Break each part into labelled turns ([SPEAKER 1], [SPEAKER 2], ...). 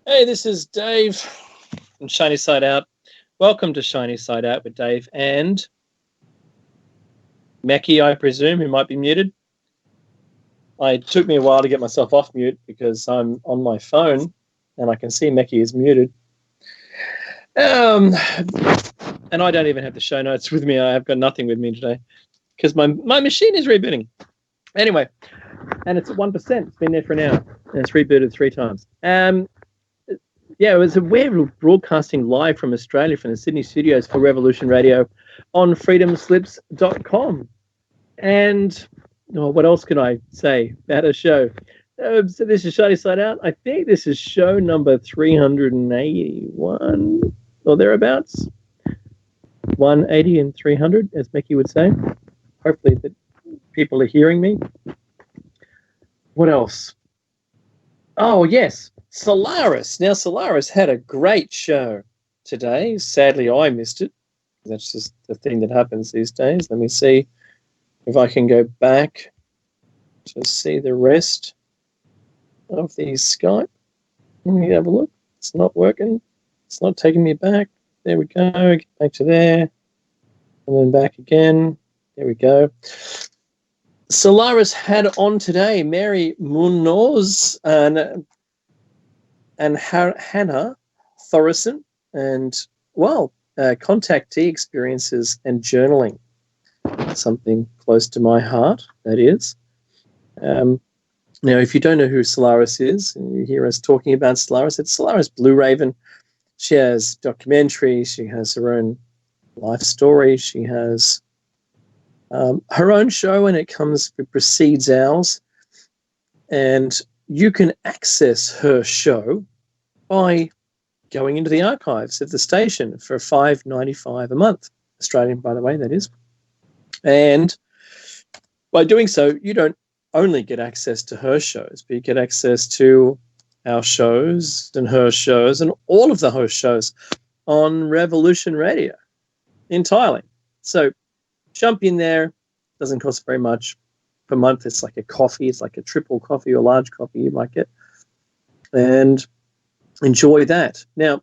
[SPEAKER 1] Hey, this is Dave from Shiny Side Out. Welcome to Shiny Side Out with Dave and Mackie, I presume, who might be muted. It took me a while to get myself off mute because I'm on my phone and I can see Mackie is muted. And I don't even have the show notes with me. I have got nothing with me today because my machine is rebooting. Anyway, and it's at 1%. It's been there for an hour and it's rebooted 3 times. We're broadcasting live from Australia from the Sydney studios for Revolution Radio on freedomslips.com. And what else can I say about a show? So this is Shiny Side Out. I think this is show number 381 or thereabouts. 180 and 300, as Mickey would say. Hopefully that people are hearing me. What else? Oh, yes. Solaris. Now, Solaris had a great show today. Sadly, I missed it. That's just the thing that happens these days. Let me see if I can go back to see the rest of the Skype. Let me have a look. It's not working. It's not taking me back. There we go. Get back to there. And then back again. There we go. Solaris had on today Mary Munoz and Hannah Thorison, and contactee experiences and journaling. Something close to my heart, that is. Now, if you don't know who Solaris is, and you hear us talking about Solaris, it's Solaris Blue Raven. She has documentaries, she has her own life story, she has her own show, and it precedes ours. And you can access her show by going into the archives of the station for $5.95 a month, Australian, by the way, that is. And by doing so, you don't only get access to her shows, but you get access to our shows and her shows and all of the host shows on Revolution Radio entirely. So jump in there. Doesn't cost very much per month. It's like a coffee. It's like a triple coffee or large coffee you might get. And enjoy that. Now,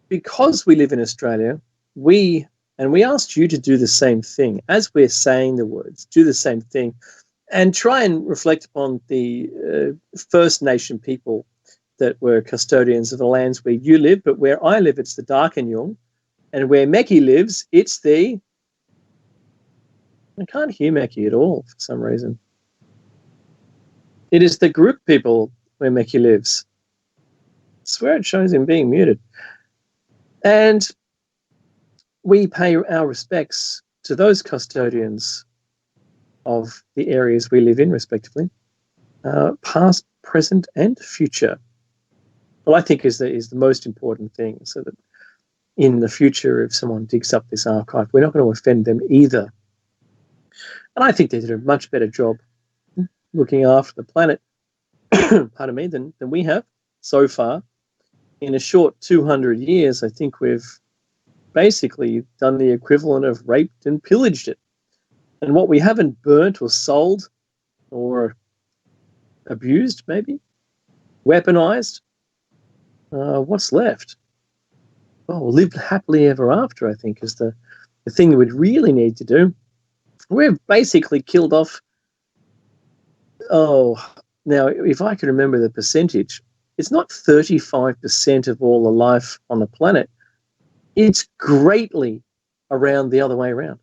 [SPEAKER 1] because we live in Australia, we asked you to do the same thing. As we're saying the words, do the same thing and try and reflect upon the First Nation people that were custodians of the lands where you live, but where I live, it's the Darkinjung, and where Mackie lives, it's the... I can't hear Mackie at all for some reason. It is the Group people where Mackie lives. I swear it shows him being muted. And we pay our respects to those custodians of the areas we live in, respectively, past, present, and future. Well, I think is the most important thing, so that in the future, if someone digs up this archive, we're not going to offend them either. And I think they did a much better job looking after the planet, pardon me, than we have so far. In a short 200 years, I think we've basically done the equivalent of raped and pillaged it. And what we haven't burnt or sold or abused, maybe, weaponized, what's left? Well, lived happily ever after, I think, is the thing that we'd really need to do. We've basically killed off, now, if I can remember the percentage, it's not 35% of all the life on the planet. It's greatly around the other way around.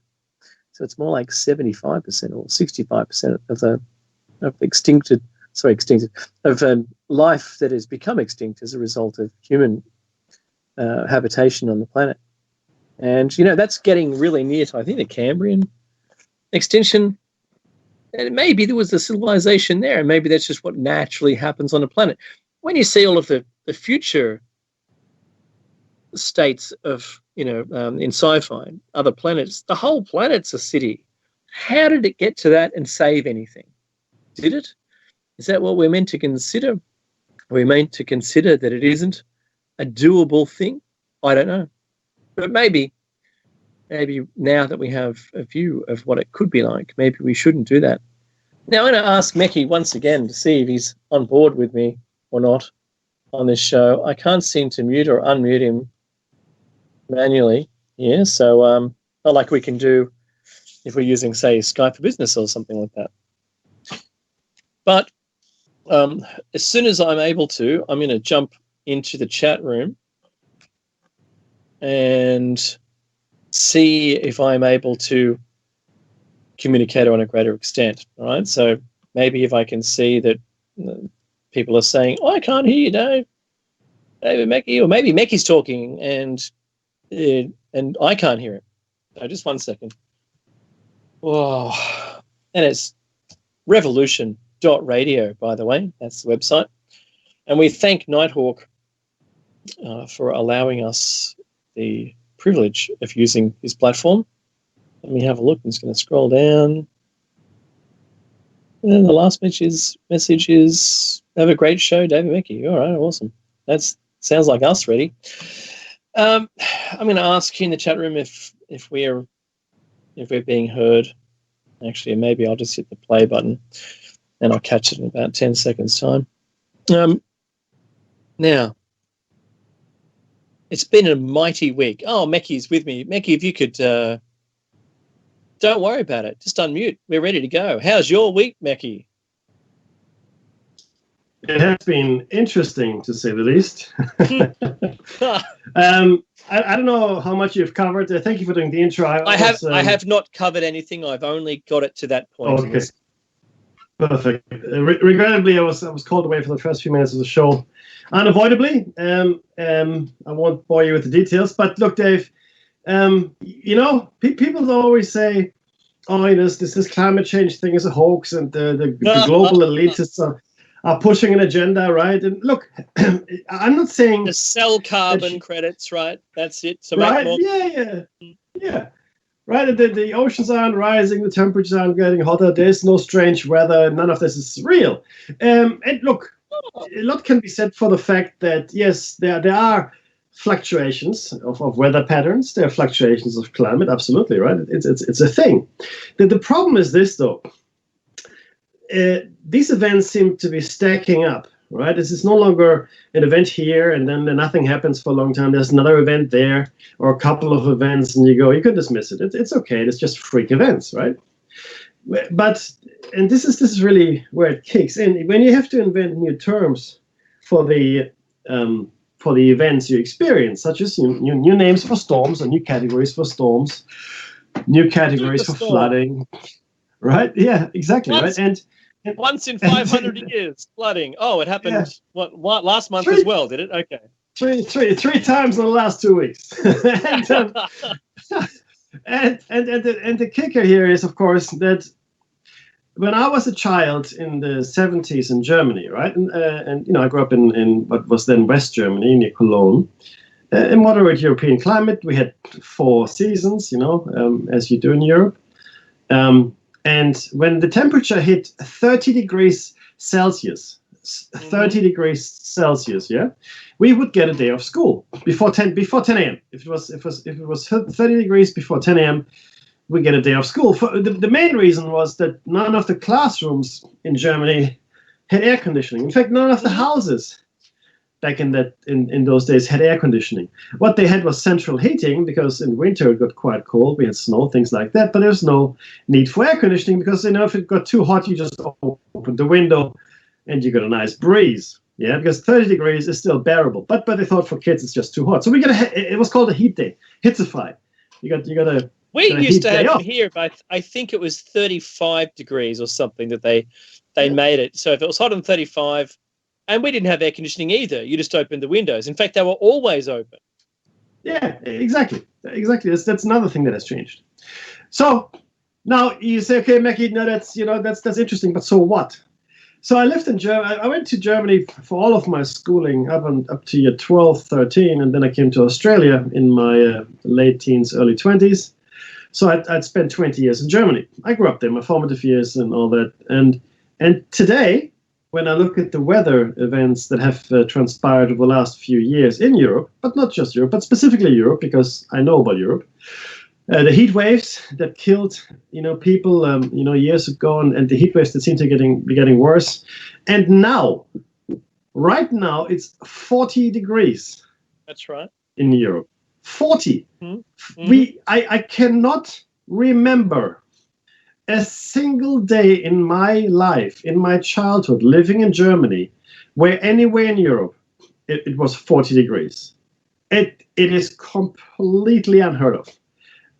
[SPEAKER 1] So it's more like 75% or 65% of life that has become extinct as a result of human habitation on the planet. And, that's getting really near to, I think, the Cambrian extinction. And maybe there was a civilization there, and maybe that's just what naturally happens on a planet. When you see all of the future states of, in sci-fi, other planets, the whole planet's a city. How did it get to that and save anything? Did it? Is that what we're meant to consider? Are we meant to consider that it isn't a doable thing? I don't know. But maybe now that we have a view of what it could be like, maybe we shouldn't do that. Now, I'm going to ask Mackie once again to see if he's on board with me or not. on this show. I can't seem to mute or unmute him manually. Yeah, so not like we can do if we're using, say, Skype for Business or something like that. But as soon as I'm able to, I'm going to jump into the chat room and see if I'm able to communicate on a greater extent. All right, so maybe if I can see that people are saying, "Oh, I can't hear you, David Mackey," or maybe Mackey's talking and I can't hear him. So just 1 second. Whoa, and it's revolution.radio, by the way. That's the website. And we thank Nighthawk for allowing us the privilege of using his platform. Let me have a look. I'm just going to scroll down. And the last message is have a great show, David Mackey. All right, awesome. That sounds like us, ready. I'm going to ask you in the chat room if we're being heard. Actually, maybe I'll just hit the play button and I'll catch it in about 10 seconds' time. Now, it's been a mighty week. Oh, Mackey's with me. Mackey, if you could, don't worry about it. Just unmute. We're ready to go. How's your week, Mackey?
[SPEAKER 2] It has been interesting, to say the least. I don't know how much you've covered. Thank you for doing the intro.
[SPEAKER 1] I have not covered anything. I've only got it to that point.
[SPEAKER 2] Okay. Perfect. Regrettably, I was called away for the first few minutes of the show, unavoidably. I won't bore you with the details, but look, Dave. People always say, "Oh, this climate change thing is a hoax," and the global elitists are pushing an agenda, right? And look, I'm not saying
[SPEAKER 1] to sell carbon credits, right? That's it. So
[SPEAKER 2] right? Yeah. Right, the oceans aren't rising, the temperatures aren't getting hotter, there's no strange weather, none of this is real. And look, a lot can be said for the fact that, yes, there are fluctuations of weather patterns, there are fluctuations of climate, absolutely, right? It's a thing. The problem is this, though. These events seem to be stacking up, right? This is no longer an event here and then nothing happens for a long time. There's another event there or a couple of events and you can dismiss it. It's okay. It's just freak events, right? But, and this is really where it kicks in. When you have to invent new terms for the events you experience, such as new names for storms and new categories for storms, new categories for flooding, right? Yeah, exactly, right? And
[SPEAKER 1] once in 500 years, flooding. Oh, it happened what last month as well, did it? Okay.
[SPEAKER 2] Three times in the last 2 weeks. and the kicker here is, of course, that when I was a child in the 70s in Germany, right, and I grew up in what was then West Germany near Cologne, a moderate European climate. We had 4 seasons, as you do in Europe. And when the temperature hit 30 degrees Celsius, 30 degrees Celsius, we would get a day of school before 10 a.m. If it was 30 degrees before 10 a.m., we get a day of school. The main reason was that none of the classrooms in Germany had air conditioning. In fact, none of the houses back in those days had air conditioning. What they had was central heating, because in winter it got quite cold. We had snow, things like that, but there was no need for air conditioning because if it got too hot, you just opened the window and you got a nice breeze. Yeah, because 30 degrees is still bearable. But they thought for kids it's just too hot. So it was called a heat day, Hitzefrei. You got a
[SPEAKER 1] we used to have it here, but I think it was 35 degrees or something that they made it. So if it was hot on 35. And we didn't have air conditioning either. You just opened the windows. In fact, they were always open.
[SPEAKER 2] Yeah, exactly. That's another thing that has changed. So now you say, okay, Mackey, no, that's interesting, but so what? So I lived in Germany. I went to Germany for all of my schooling up to year 12, 13, and then I came to Australia in my late teens, early 20s. So I'd spent 20 years in Germany. I grew up there, my formative years and all that. And today, when I look at the weather events that have transpired over the last few years in Europe, but not just Europe, but specifically Europe, because I know about Europe, the heat waves that killed, people, years ago, and the heat waves that seem to be getting worse, and now Right now, it's 40 degrees
[SPEAKER 1] That's right.
[SPEAKER 2] in Europe. 40.
[SPEAKER 1] Mm-hmm.
[SPEAKER 2] I cannot remember a single day in my life, in my childhood, living in Germany, where anywhere in Europe it was 40 degrees. It is completely unheard of.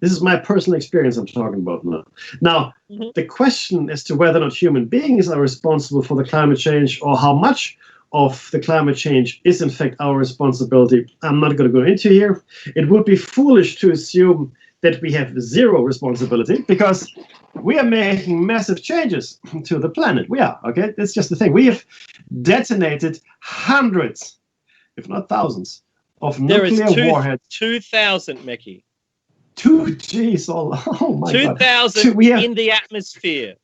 [SPEAKER 2] This is my personal experience I'm talking about now. Now, the question as to whether or not human beings are responsible for the climate change, or how much of the climate change is in fact our responsibility, I'm not going to go into here. It would be foolish to assume that we have zero responsibility, because we are making massive changes to the planet. We are, okay? That's just the thing. We have detonated hundreds, if not thousands, of nuclear warheads.
[SPEAKER 1] 2,000, Mekki.
[SPEAKER 2] 2,000 my
[SPEAKER 1] 2,000
[SPEAKER 2] God.
[SPEAKER 1] in the atmosphere.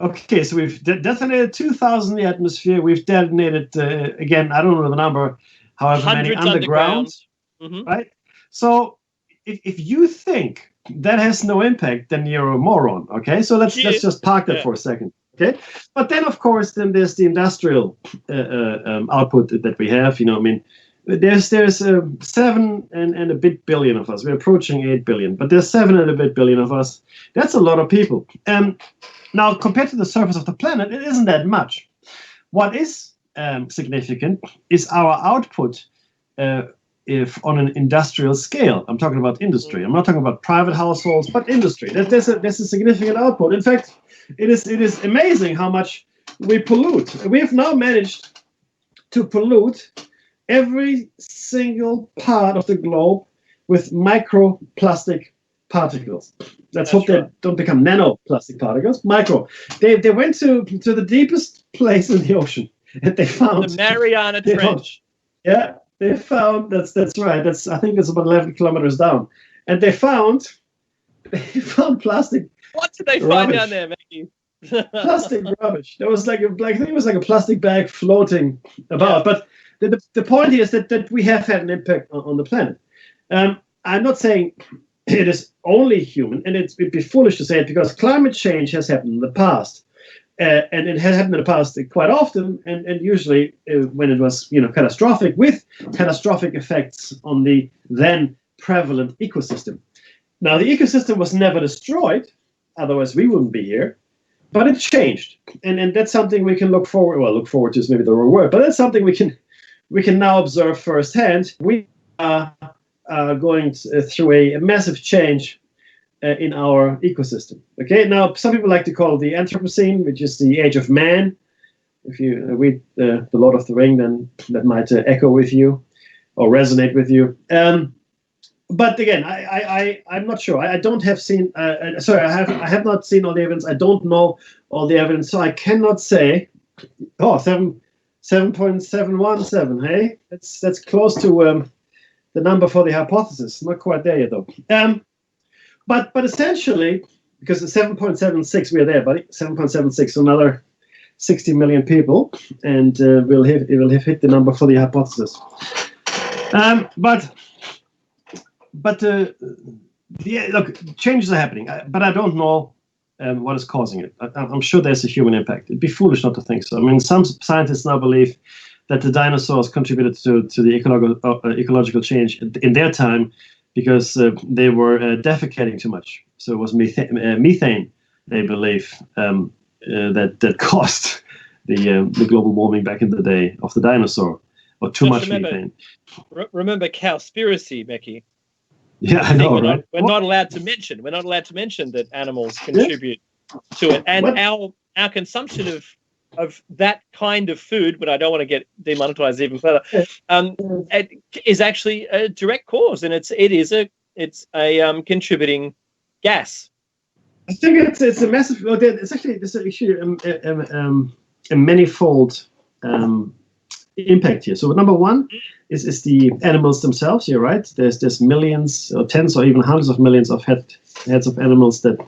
[SPEAKER 2] Okay, so we've detonated 2,000 in the atmosphere. We've detonated, again, I don't know the number, however many underground. Right? So if you think that has no impact, then you're a moron, okay? So let's just park that for a second, okay? But then, of course, then there's the industrial output that we have. You know, I mean, there's 7 and a bit billion of us. We're approaching 8 billion, but there's 7 and a bit billion of us. That's a lot of people. Now, compared to the surface of the planet, it isn't that much. What is significant is our output if on an industrial scale. I'm talking about industry. I'm not talking about private households, but industry. There's a significant output. In fact, it is amazing how much we pollute. We have now managed to pollute every single part of the globe with microplastic particles. Let's hope they don't become nanoplastic particles. Micro. They went to the deepest place in the ocean, and they found
[SPEAKER 1] the Mariana Trench.
[SPEAKER 2] Yeah, they found that's right. I think it's about 11 kilometers down, and they found plastic.
[SPEAKER 1] What did they find down there, Mekki?
[SPEAKER 2] Plastic rubbish. There was I think it was like a plastic bag floating about. Yeah. But the point is that we have had an impact on the planet. I'm not saying it is only human, and it'd be foolish to say it, because climate change has happened in the past, and it has happened in the past quite often, and usually when it was catastrophic, with catastrophic effects on the then prevalent ecosystem. Now, the ecosystem was never destroyed, otherwise we wouldn't be here, but it changed, and that's something we can look forward. Well, look forward to is maybe the wrong word, but that's something we can now observe firsthand. We are going through a massive change in our ecosystem. Okay, now some people like to call it the Anthropocene, which is the age of man. If you read the Lord of the Ring, then that might echo with you or resonate with you. But again, I'm not sure. I don't have seen. Sorry, I have not seen all the evidence. I don't know all the evidence, so I cannot say. Oh, 7.717. Hey, that's close to the number for the hypothesis. Not quite there yet, though. But essentially, because the 7.76 we are there, buddy. 7.76, so another 60 million people, and it will have hit the number for the hypothesis. Look, changes are happening, but I don't know what is causing it. I'm sure there's a human impact. It'd be foolish not to think so. I mean, some scientists now believe that the dinosaurs contributed to the ecological change in their time because they were defecating too much. So it was methane, they believe, that caused the global warming back in the day of the dinosaur, or too much methane.
[SPEAKER 1] Remember Cowspiracy, Mekki.
[SPEAKER 2] Yeah, I know, right?
[SPEAKER 1] We're not allowed to mention. We're not allowed to mention that animals contribute to it, and our consumption of that kind of food, but I don't want to get demonetized even further, it is actually a direct cause, and it's a contributing gas.
[SPEAKER 2] I think it's a massive. Well, it's actually a manifold impact here. So number one is the animals themselves. You're right. There's millions or tens or even hundreds of millions of heads of animals that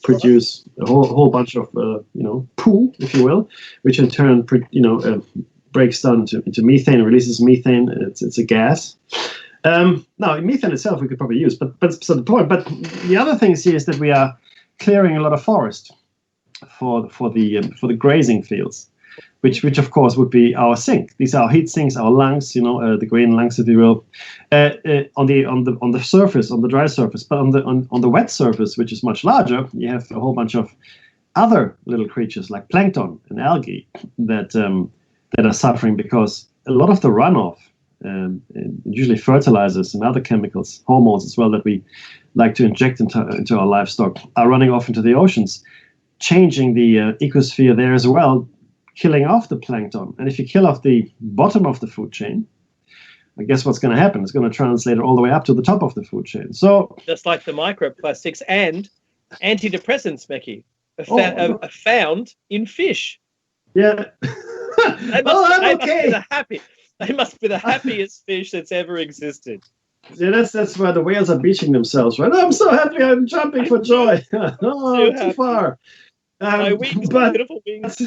[SPEAKER 2] produce a whole bunch of poo, if you will, which in turn breaks down into methane, releases methane. It's a gas. Now methane itself we could probably use, but so the point. But the other thing here is that we are clearing a lot of forest for the grazing fields. which of course would be our sink. These are our heat sinks, our lungs, the green lungs, if you will, on the surface, on the dry surface. But on the wet surface, which is much larger, you have a whole bunch of other little creatures like plankton and algae that are suffering because a lot of the runoff, usually fertilizers and other chemicals, hormones as well, that we like to inject into our livestock, are running off into the oceans, changing the ecosphere there as well, killing off the plankton. And if you kill off the bottom of the food chain, I guess what's going to happen? It's going to translate all the way up to the top of the food chain. So
[SPEAKER 3] just like the microplastics and antidepressants, Mickey, are found in fish.
[SPEAKER 2] Yeah.
[SPEAKER 3] They must be the happiest fish that's ever existed.
[SPEAKER 2] Yeah, that's why the whales are beaching themselves, right? I'm so happy, I'm jumping for joy. Too far.
[SPEAKER 3] My wings, my beautiful wings.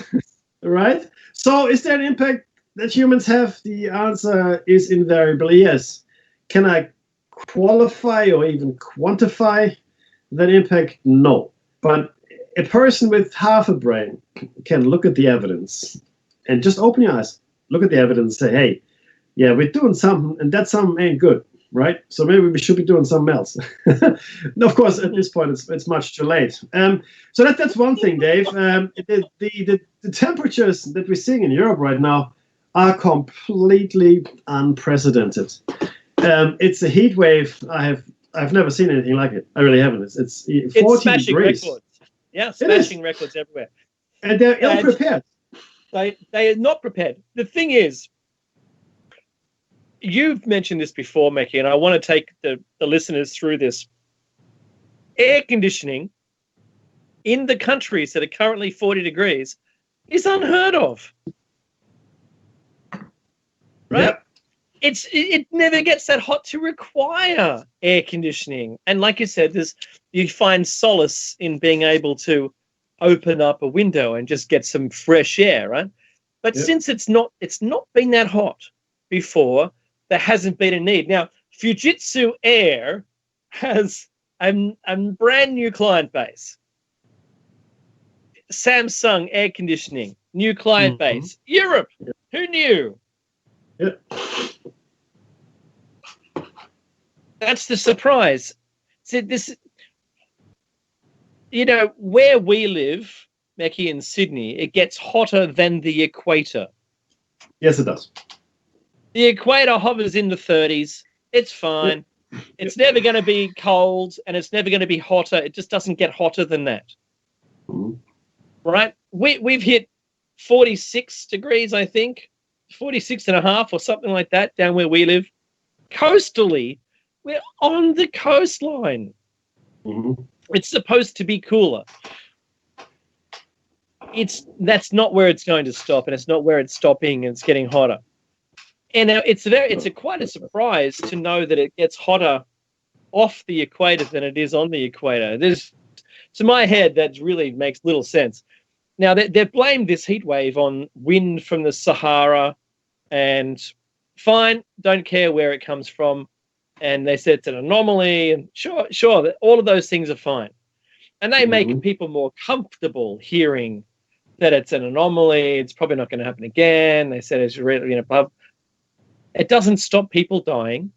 [SPEAKER 2] Right? So is there an impact that humans have? The answer is invariably yes. Can I qualify or even quantify that impact? No. But a person with half a brain can look at the evidence and just open your eyes, look at the evidence and say, hey, yeah, we're doing something, and that something ain't good, right? So maybe we should be doing something else. Of course, at this point, it's much too late. So that's one thing, Dave. The temperatures that we're seeing in Europe right now are completely unprecedented. It's a heat wave. I've never seen anything like it. I really haven't. It's 40
[SPEAKER 3] smashing
[SPEAKER 2] degrees.
[SPEAKER 3] Records. Yeah, smashing records everywhere.
[SPEAKER 2] And they're ill-prepared.
[SPEAKER 3] They are not prepared. The thing is, you've mentioned this before, Mickey, and I want to take the listeners through this. Air conditioning in the countries that are currently 40 degrees is unheard of. Right?
[SPEAKER 2] Yep.
[SPEAKER 3] It never gets that hot to require air conditioning. And like you said, you find solace in being able to open up a window and just get some fresh air, right? But since it's not been that hot before, there hasn't been a need. Now, Fujitsu Air has a brand new client base. Samsung air conditioning, new client base. Europe, who knew?
[SPEAKER 2] Yeah.
[SPEAKER 3] That's the surprise. See, where we live, Mackie, in Sydney, it gets hotter than the equator.
[SPEAKER 2] Yes, it does.
[SPEAKER 3] The equator hovers in the 30s. It's fine.
[SPEAKER 2] Yep.
[SPEAKER 3] It's never going to be cold, and it's never going to be hotter. It just doesn't get hotter than that. Right? We've hit 46 degrees, I think, 46 and a half or something like that down where we live. Coastally, we're on the coastline. It's supposed to be cooler. That's not where it's going to stop, and it's not where it's stopping, and it's getting hotter. And now it's quite a surprise to know that it gets hotter off the equator than it is on the equator. To my head, that really makes little sense. Now, they've blamed this heat wave on wind from the Sahara, and fine, don't care where it comes from. And they said it's an anomaly, and sure, that all of those things are fine. And they make people more comfortable hearing that it's an anomaly. It's probably not going to happen again. They said it's really above. It doesn't stop people dying.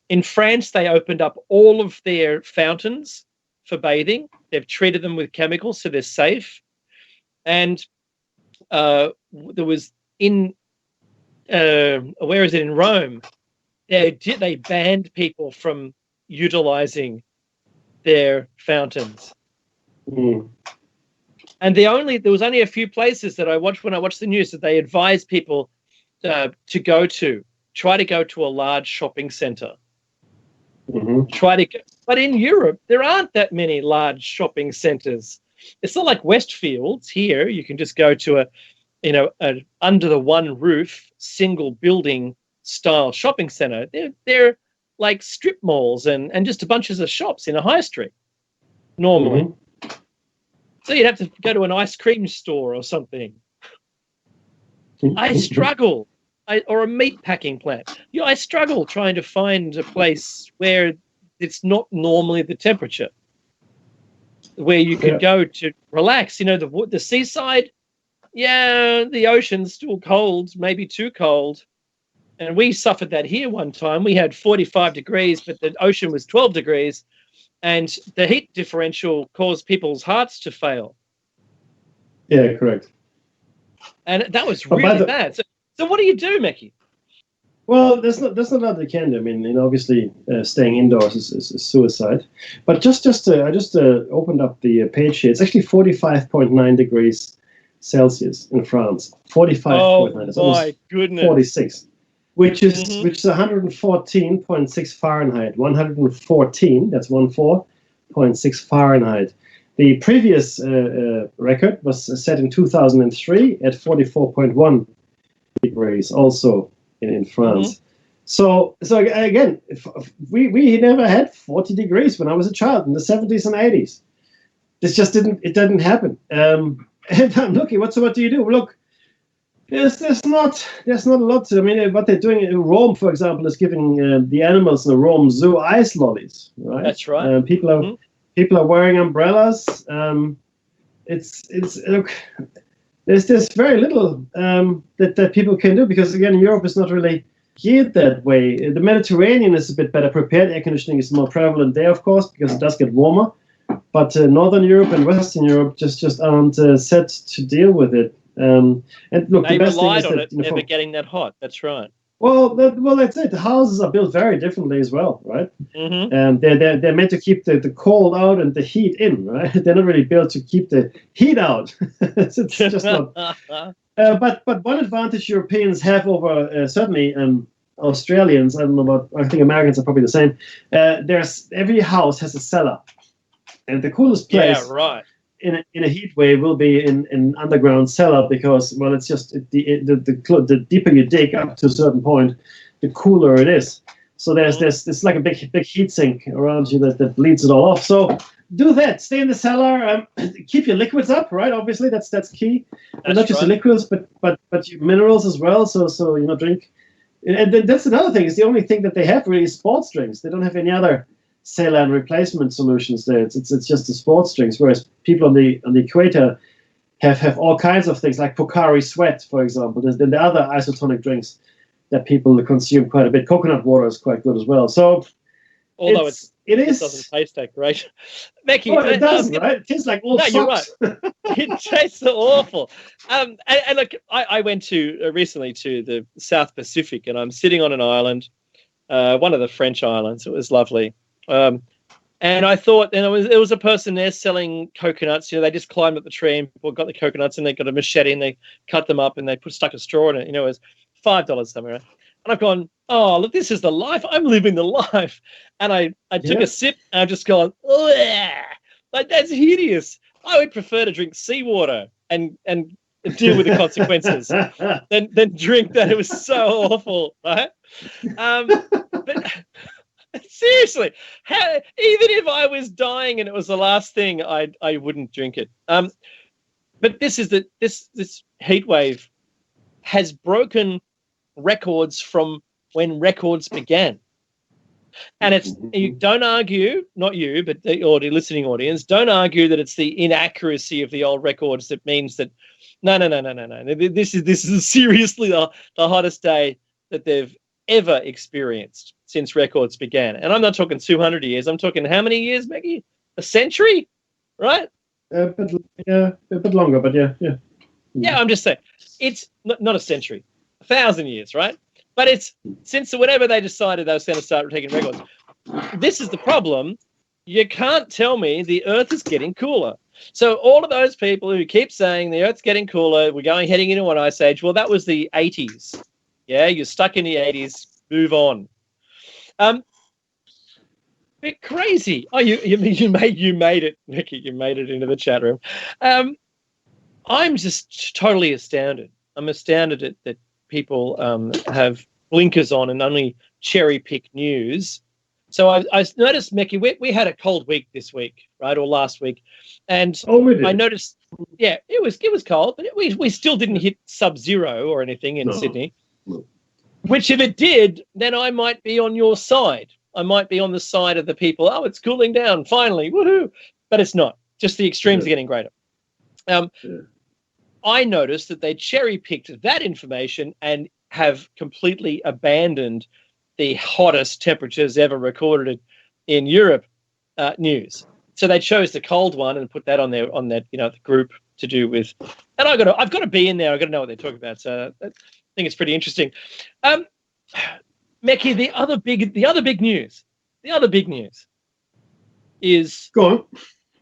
[SPEAKER 3] In France, they opened up all of their fountains for bathing. They've treated them with chemicals, so they're safe. And there was in Rome, they banned people from utilizing their fountains. And there was only a few places that I watched when I watched the news that they advised people to try to go to a large shopping center. But in Europe, there aren't that many large shopping centers. It's not like Westfields here. You can just go to a under the one roof, single building style shopping center. They're like strip malls and just a bunches of shops in a high street normally. So you'd have to go to an ice cream store or something. I struggle. Or a meat packing plant. I struggle trying to find a place where it's not normally the temperature, where you could go to relax. The seaside, yeah, the ocean's still cold, maybe too cold. And we suffered that here one time. We had 45 degrees, but the ocean was 12 degrees. And the heat differential caused people's hearts to fail.
[SPEAKER 2] Yeah, correct.
[SPEAKER 3] And that was
[SPEAKER 2] But
[SPEAKER 3] really bad. So what do you do, Mickey?
[SPEAKER 2] Well, there's not a lot they can do. I mean, obviously, staying indoors is suicide. But I just opened up the page here. It's actually 45.9 degrees Celsius in France. 45.9.
[SPEAKER 3] Oh my goodness.
[SPEAKER 2] 46, which is 114.6 Fahrenheit. 114. That's 14.6 Fahrenheit. The previous record was set in 2003 at 44.1 degrees, also in France. So again, we never had 40 degrees when I was a child in the 70s and 80s. This just didn't happen. And I'm looking. What do you do? Look, there's not a lot. I mean, what they're doing in Rome, for example, is giving the animals in the Rome Zoo ice lollies. Right.
[SPEAKER 3] That's right.
[SPEAKER 2] People are wearing umbrellas. It's look. There's very little that people can do because again, Europe is not really geared that way. The Mediterranean is a bit better prepared. Air conditioning is more prevalent there, of course, because it does get warmer. But Northern Europe and Western Europe just aren't set to deal with it. And look,
[SPEAKER 3] they
[SPEAKER 2] the best
[SPEAKER 3] relied
[SPEAKER 2] thing is
[SPEAKER 3] on
[SPEAKER 2] that,
[SPEAKER 3] it never getting that hot. That's right.
[SPEAKER 2] Well, that's it. The houses are built very differently as well, right?
[SPEAKER 3] Mm-hmm.
[SPEAKER 2] They're meant to keep the cold out and the heat in, right? They're not really built to keep the heat out. It's just not. But one advantage Europeans have over certainly Australians, I don't know about. I think Americans are probably the same. There's every house has a cellar, and the coolest place.
[SPEAKER 3] Yeah, right.
[SPEAKER 2] In a heat wave will be in underground cellar because well it's just the deeper you dig up to a certain point, the cooler it is. So there's like a big heat sink around you that bleeds it all off. So do that. Stay in the cellar. Keep your liquids up, right? Obviously that's key. And not just the liquids, but your minerals as well. So drink. And then that's another thing. It's the only thing that they have really is sports drinks. They don't have any other saline replacement solutions there. It's just the sports drinks, whereas people on the equator have all kinds of things like Pocari Sweat, for example. There's then the other isotonic drinks that people consume quite a bit. Coconut water is quite good as well. So
[SPEAKER 3] although it
[SPEAKER 2] is
[SPEAKER 3] doesn't taste that great. Becky,
[SPEAKER 2] it doesn't, right? It tastes like old socks.
[SPEAKER 3] You're right. It tastes so awful. And look, I went recently to the South Pacific, and I'm sitting on an island, one of the French islands. It was lovely. And I thought, there was a person there selling coconuts. They just climbed up the tree and people got the coconuts and they got a machete and they cut them up and they stuck a straw in it. It was $5 somewhere. And I've gone, oh, look, this is the life. I'm living the life. And I took a sip and I've just gone, like that's hideous. I would prefer to drink seawater and deal with the consequences than drink that. It was so awful, right? But seriously, even if I was dying and it was the last thing, I wouldn't drink it. But this heat wave has broken records from when records began, and you don't argue, not you, but the listening audience, don't argue that it's the inaccuracy of the old records that means that no. This is seriously the hottest day that they've ever experienced since records began. And I'm not talking 200 years. I'm talking how many years, Maggie? A century, right?
[SPEAKER 2] A bit longer, but yeah.
[SPEAKER 3] Yeah, I'm just saying. It's not a century, 1,000 years, right? But it's since whenever they decided they were going to start taking records. This is the problem. You can't tell me the Earth is getting cooler. So all of those people who keep saying the Earth's getting cooler, we're heading into an ice age. Well, that was the 80s. Yeah, you're stuck in the 80s. Move on. Bit crazy. Oh, you made it, Mickey. You made it into the chat room. I'm just totally astounded. I'm astounded that people have blinkers on and only cherry pick news. So I noticed, Mickey, we had a cold week this week, right, or last week, and I noticed, yeah, it was cold, but we still didn't hit sub-zero or anything in Sydney. No. Which if it did, then I might be on your side. I might be on the side of the people. Oh, it's cooling down finally, woohoo! But it's not. Just the extremes are getting greater. I noticed that they cherry-picked that information and have completely abandoned the hottest temperatures ever recorded in Europe news. So they chose the cold one and put that on that the group to do with. And I've got to be in there. I've got to know what they're talking about. So I think it's pretty interesting. Mekhi, the other big news is
[SPEAKER 2] Go on.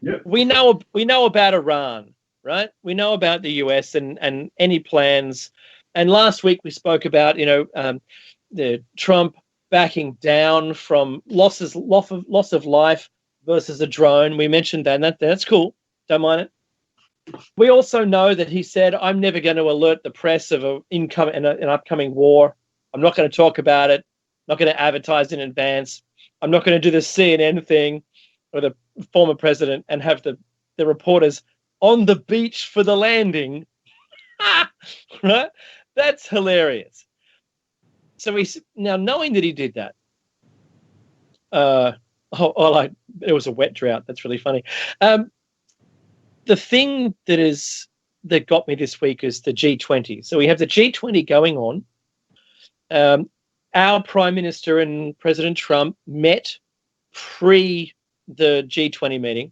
[SPEAKER 2] Yeah.
[SPEAKER 3] we know about Iran, right? We know about the US and any plans. And last week we spoke about the Trump backing down from loss of life versus a drone. We mentioned that, and that's cool. Don't mind it. We also know that he said, "I'm never going to alert the press of an upcoming war. I'm not going to talk about it. I'm not going to advertise in advance. I'm not going to do the CNN thing or the former president and have the reporters on the beach for the landing." Right? That's hilarious. So now knowing that he did that, it was a wet drought. That's really funny. The thing that got me this week is the G20. So we have the G20 going on. Our Prime Minister and President Trump met pre the G20 meeting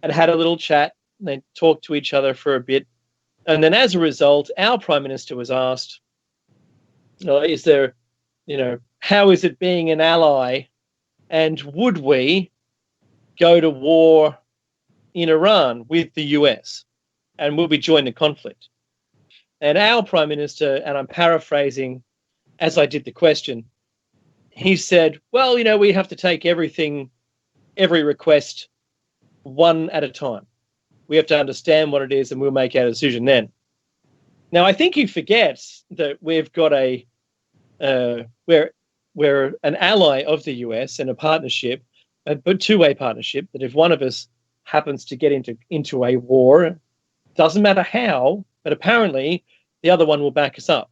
[SPEAKER 3] and had a little chat. They talked to each other for a bit. And then as a result, our Prime Minister was asked, is there, how is it being an ally? And would we go to war in Iran with the US? And will we join the conflict? And our Prime Minister, and I'm paraphrasing as I did the question, he said, well, we have to take every request one at a time. We have to understand what it is and we'll make our decision then. Now, I think he forgets that we've got we're an ally of the US and a partnership, a two-way partnership, that if one of us happens to get into a war, doesn't matter how, but apparently the other one will back us up.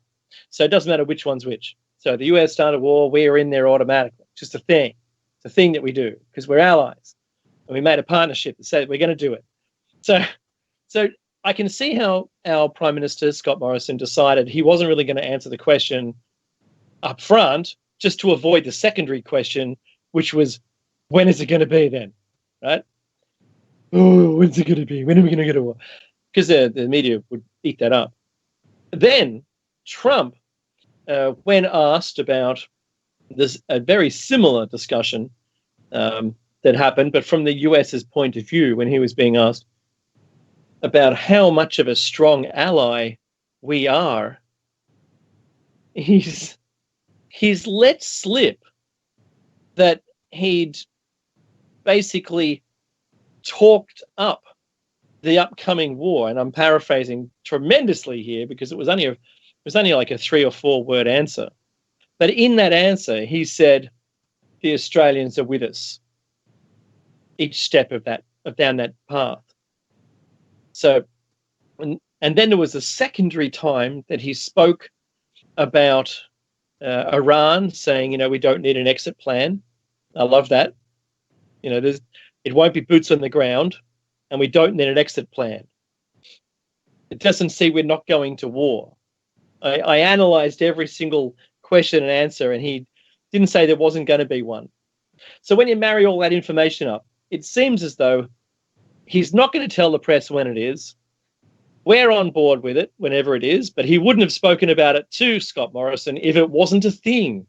[SPEAKER 3] So it doesn't matter which one's which. So the US start a war, we're in there automatically. It's just a thing. It's a thing that we do because we're allies. And we made a partnership that said we're going to do it. So I can see how our Prime Minister, Scott Morrison, decided he wasn't really going to answer the question up front, just to avoid the secondary question, which was, when is it going to be then? Right? Oh, when's it going to be? When are we going to get a war? Because the media would eat that up. Then Trump, when asked about this, a very similar discussion that happened, but from the US's point of view, when he was being asked about how much of a strong ally we are, he's let slip that he'd basically talked up the upcoming war, and I'm paraphrasing tremendously here because it was only like a 3 or 4 word answer. But in that answer, he said, "The Australians are with us." Each step of down that path. So, and then there was a secondary time that he spoke about Iran, saying, we don't need an exit plan. I love that. It won't be boots on the ground, and we don't need an exit plan. It doesn't say we're not going to war. I analysed every single question and answer, and he didn't say there wasn't going to be one. So when you marry all that information up, it seems as though he's not going to tell the press when it is. We're on board with it whenever it is, but he wouldn't have spoken about it to Scott Morrison if it wasn't a thing.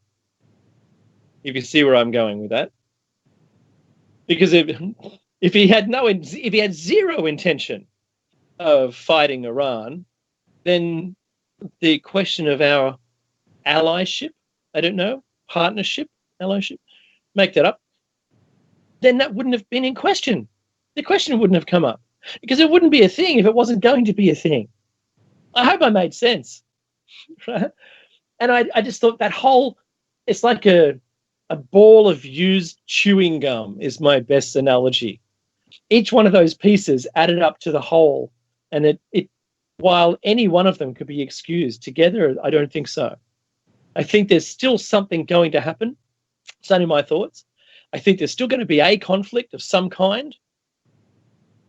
[SPEAKER 3] If you see where I'm going with that. Because if he had zero intention of fighting Iran, then the question of our allyship, partnership, allyship, make that up, then that wouldn't have been in question. The question wouldn't have come up because it wouldn't be a thing if it wasn't going to be a thing. I hope I made sense. Right? And I just thought it's like a ball of used chewing gum is my best analogy. Each one of those pieces added up to the whole, and it while any one of them could be excused, together I don't think so. I think there's still something going to happen. It's only my thoughts. I think there's still going to be a conflict of some kind.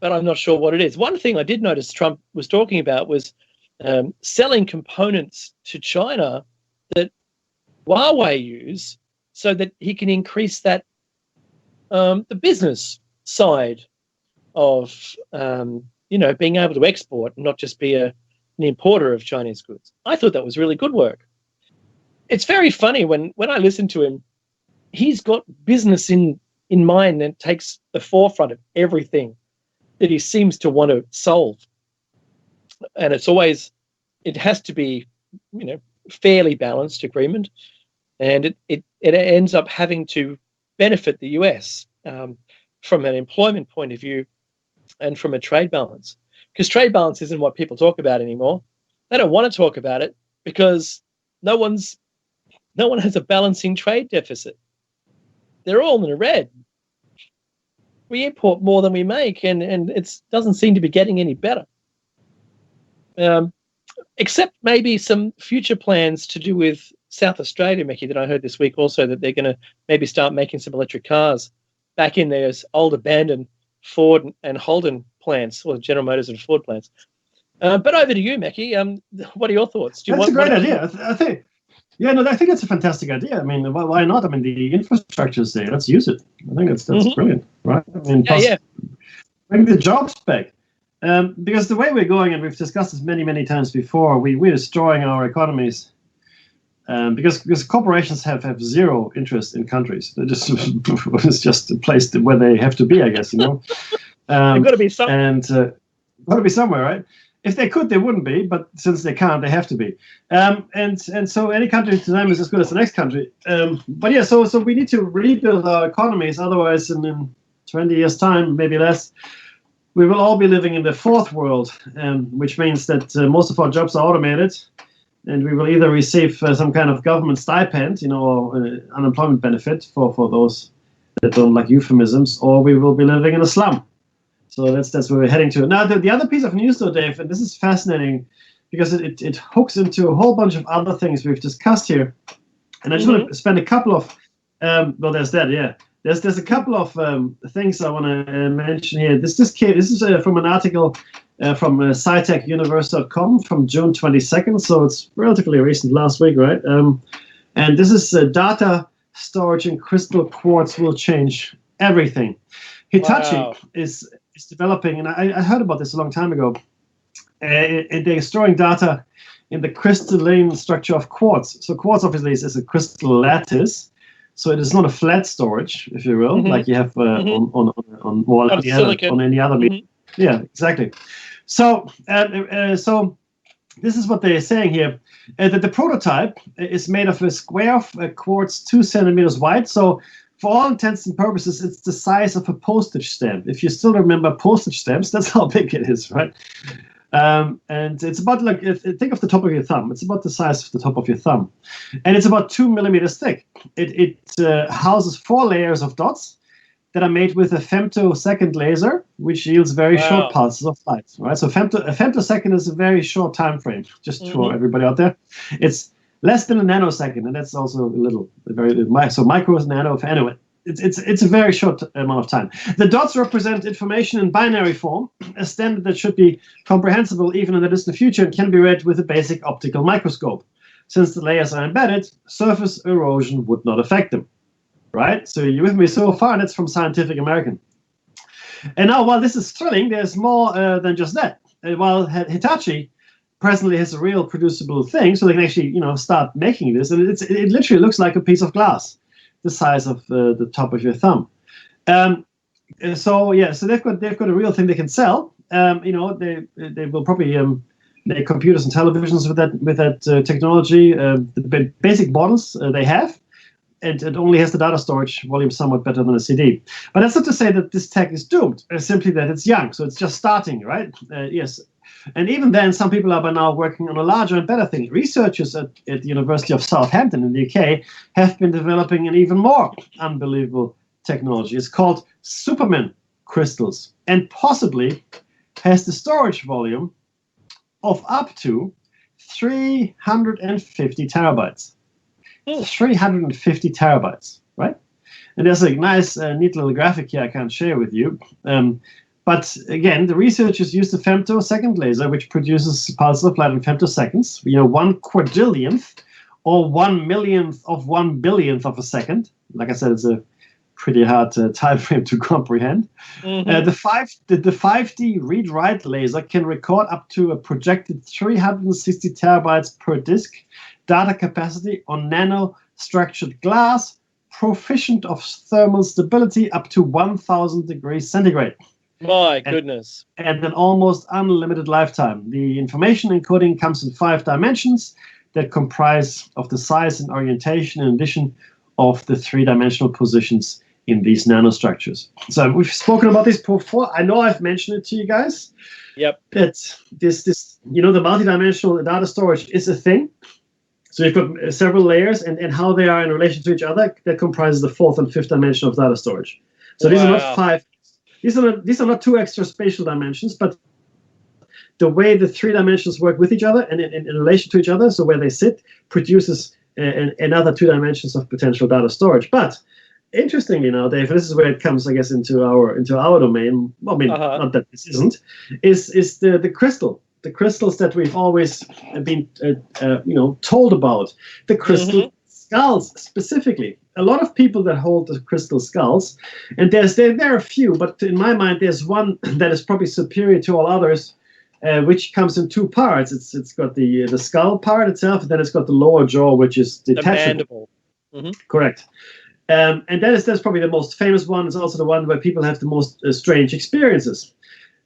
[SPEAKER 3] but I'm not sure what it is. One thing I did notice Trump was talking about was selling components to China that Huawei use so that he can increase that the business side of being able to export and not just be an importer of Chinese goods. I thought that was really good work. It's very funny when I listen to him, he's got business in mind and takes the forefront of everything that he seems to want to solve. And it has to be, fairly balanced agreement. And it ends up having to benefit the US from an employment point of view and from a trade balance. Because trade balance isn't what people talk about anymore. They don't want to talk about it because no one has a balancing trade deficit. They're all in the red. We import more than we make, and it doesn't seem to be getting any better. Except maybe some future plans to do with South Australia, Mickey, that I heard this week also, that they're going to maybe start making some electric cars back in those old abandoned Ford and Holden plants, or General Motors and Ford plants. But over to you, Mickey. What are your thoughts?
[SPEAKER 2] That's a great idea. I think. Yeah, no, I think it's a fantastic idea. I mean, why not? I mean, the infrastructure is there. Let's use it. I think that's brilliant, right? I mean, bring the jobs back. Because the way we're going, and we've discussed this many, many times before, we're destroying our economies. Because corporations have zero interest in countries. It's just a place where they have to be, I guess,
[SPEAKER 3] They've got to be somewhere.
[SPEAKER 2] And got to be somewhere, right? If they could, they wouldn't be, but since they can't, they have to be. And so any country to them is as good as the next country. But yeah, so we need to rebuild our economies. Otherwise, in 20 years' time, maybe less, we will all be living in the fourth world, which means that most of our jobs are automated, and we will either receive some kind of government stipend, or unemployment benefit for those that don't like euphemisms, or we will be living in a slum. So that's where we're heading to. Now, the other piece of news, though, Dave, and this is fascinating because it hooks into a whole bunch of other things we've discussed here. And I just want to spend a couple of, there's that, yeah. There's a couple of things I want to mention here. This is from an article from scitechuniverse.com from June 22nd, so it's relatively recent, last week, right? And this is data storage in crystal quartz will change everything. Hitachi is developing, and I heard about this a long time ago. They're storing data in the crystalline structure of quartz. So quartz obviously is a crystal lattice. So it is not a flat storage, if you will, like you have on any other medium. Yeah, exactly. So this is what they're saying here. That the prototype is made of a square of quartz 2 centimeters wide. So for all intents and purposes, it's the size of a postage stamp. If you still remember postage stamps, that's how big it is, right? And it's about think of the top of your thumb. It's about the size of the top of your thumb, and it's about 2 millimeters thick. It houses 4 layers of dots that are made with a femtosecond laser, which yields very short pulses of light. Right. So a femtosecond is a very short time frame. Just for everybody out there, it's less than a nanosecond, and that's also so micros, nano. Anyway, it's a very short amount of time. The dots represent information in binary form, a standard that should be comprehensible even in the distant future and can be read with a basic optical microscope. Since the layers are embedded, surface erosion would not affect them. Right? So you're with me so far, and that's from Scientific American. And now, while this is thrilling, there's more than just that. While Hitachi presently has a real producible thing, so they can actually, start making this, and it literally looks like a piece of glass, the size of the top of your thumb. So they've got a real thing they can sell. They will probably make computers and televisions with that technology. The basic models they have, and it only has the data storage volume somewhat better than a CD. But that's not to say that this tech is doomed. It's simply that it's young, so it's just starting, right? Yes. And even then, some people are by now working on a larger and better thing. Researchers at the University of Southampton in the UK have been developing an even more unbelievable technology. It's called Superman crystals, and possibly has the storage volume of up to 350 terabytes. 350 terabytes, right? And there's a nice, neat little graphic here I can share with you. But again, the researchers used a femtosecond laser, which produces pulses of light in femtoseconds. 1/4 or 1/millionth of 1 billionth of a second. Like I said, it's a pretty hard time frame to comprehend.
[SPEAKER 3] Mhm.
[SPEAKER 2] The 5D read-write laser can record up to a projected 360 terabytes per disk data capacity on nanostructured glass, proficient of thermal stability up to 1,000 degrees centigrade,
[SPEAKER 3] My goodness.
[SPEAKER 2] and an almost unlimited lifetime. The information encoding comes in 5 dimensions that comprise of the size and orientation in addition of the 3-dimensional positions in these nanostructures. So we've spoken about this before. I know I've mentioned it to you guys.
[SPEAKER 3] Yep.
[SPEAKER 2] That this the multidimensional data storage is a thing. So you've got several layers, and how they are in relation to each other, that comprises the 4th and 5th dimension of data storage. So these are not
[SPEAKER 3] Wow.
[SPEAKER 2] 5. These are not 2 extra spatial dimensions, but the way the 3 dimensions work with each other and in relation to each other, so where they sit, produces another 2 dimensions of potential data storage. But interestingly now, Dave, this is where it comes, I guess, into our domain. Well, I mean, not that this isn't. Is the crystal. The crystals that we've always been, told about. The crystal skulls specifically. A lot of people that hold the crystal skulls, and there are a few, but in my mind, there's one that is probably superior to all others, which comes in 2 parts. It's got the skull part itself, and then it's got the lower jaw, which is
[SPEAKER 3] The
[SPEAKER 2] detachable.
[SPEAKER 3] mandible.
[SPEAKER 2] Correct. And that's probably the most famous one. It's also the one where people have the most strange experiences.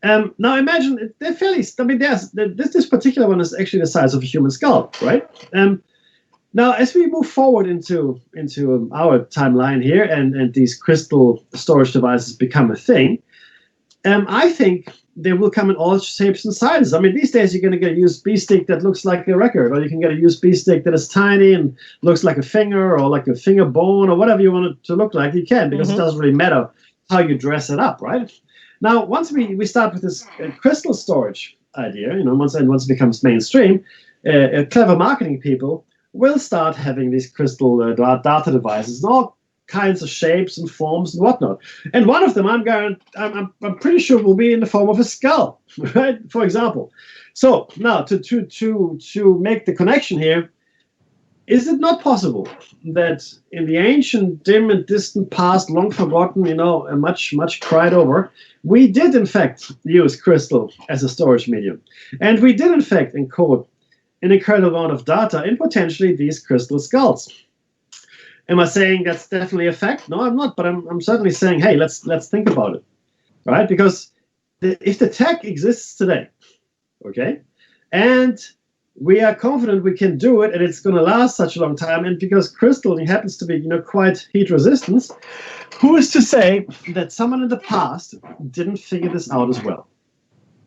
[SPEAKER 2] Now imagine they're fairly. I mean, this particular one is actually the size of a human skull, right? Now, as we move forward into our timeline here, and these crystal storage devices become a thing, I think they will come in all shapes and sizes. I mean, these days you're going to get a USB stick that looks like a record, or you can get a USB stick that is tiny and looks like a finger, or like a finger bone, or whatever you want it to look like. You can, because it doesn't really matter how you dress it up, right? Now, once we start with this crystal storage idea, once it becomes mainstream, clever marketing people will start having these crystal data devices in all kinds of shapes and forms and whatnot. And one of them, I'm pretty sure, will be in the form of a skull, right? For example. So now to make the connection here, is it not possible that in the ancient, dim and distant past, long forgotten, and much cried over, we did in fact use crystal as a storage medium, and we did in fact encode an incredible amount of data in potentially these crystal skulls? Am I saying that's definitely a fact? No, I'm not, but I'm certainly saying, hey, let's think about it, right? Because if the tech exists today, okay, and we are confident we can do it, and it's going to last such a long time, and because crystal happens to be, quite heat resistant, who is to say that someone in the past didn't figure this out as well?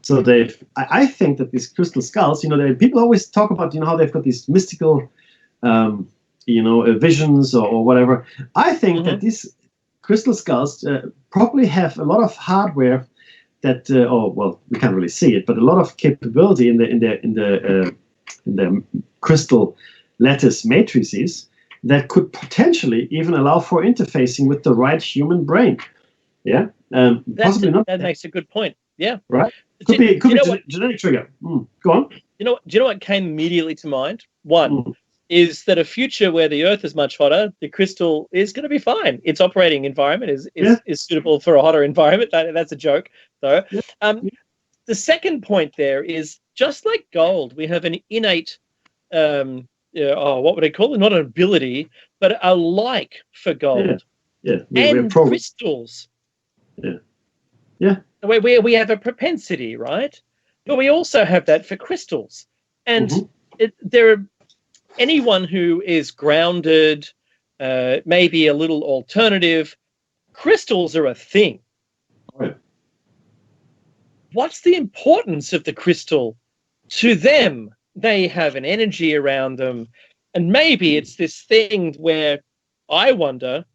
[SPEAKER 2] So Dave, I think that these crystal skulls, people always talk about, how they've got these mystical, visions or whatever. I think that these crystal skulls probably have a lot of hardware that, we can't really see it, but a lot of capability in the crystal lattice matrices that could potentially even allow for interfacing with the right human brain. Yeah, possibly not.
[SPEAKER 3] That makes a good point. Yeah,
[SPEAKER 2] right. Could be genetic trigger. Go on.
[SPEAKER 3] Do you know what came immediately to mind? One is that a future where the Earth is much hotter, the crystal is going to be fine. Its operating environment is suitable for a hotter environment. That's a joke, though. Yeah. The second point there is, just like gold, we have an innate, what would I call it? Not an ability, but a like for gold.
[SPEAKER 2] Yeah.
[SPEAKER 3] And crystals.
[SPEAKER 2] Yeah.
[SPEAKER 3] We have a propensity, right? But we also have that for crystals. And there are anyone who is grounded, maybe a little alternative, crystals are a thing.
[SPEAKER 2] Right.
[SPEAKER 3] What's the importance of the crystal to them? They have an energy around them. And maybe it's this thing where I wonder,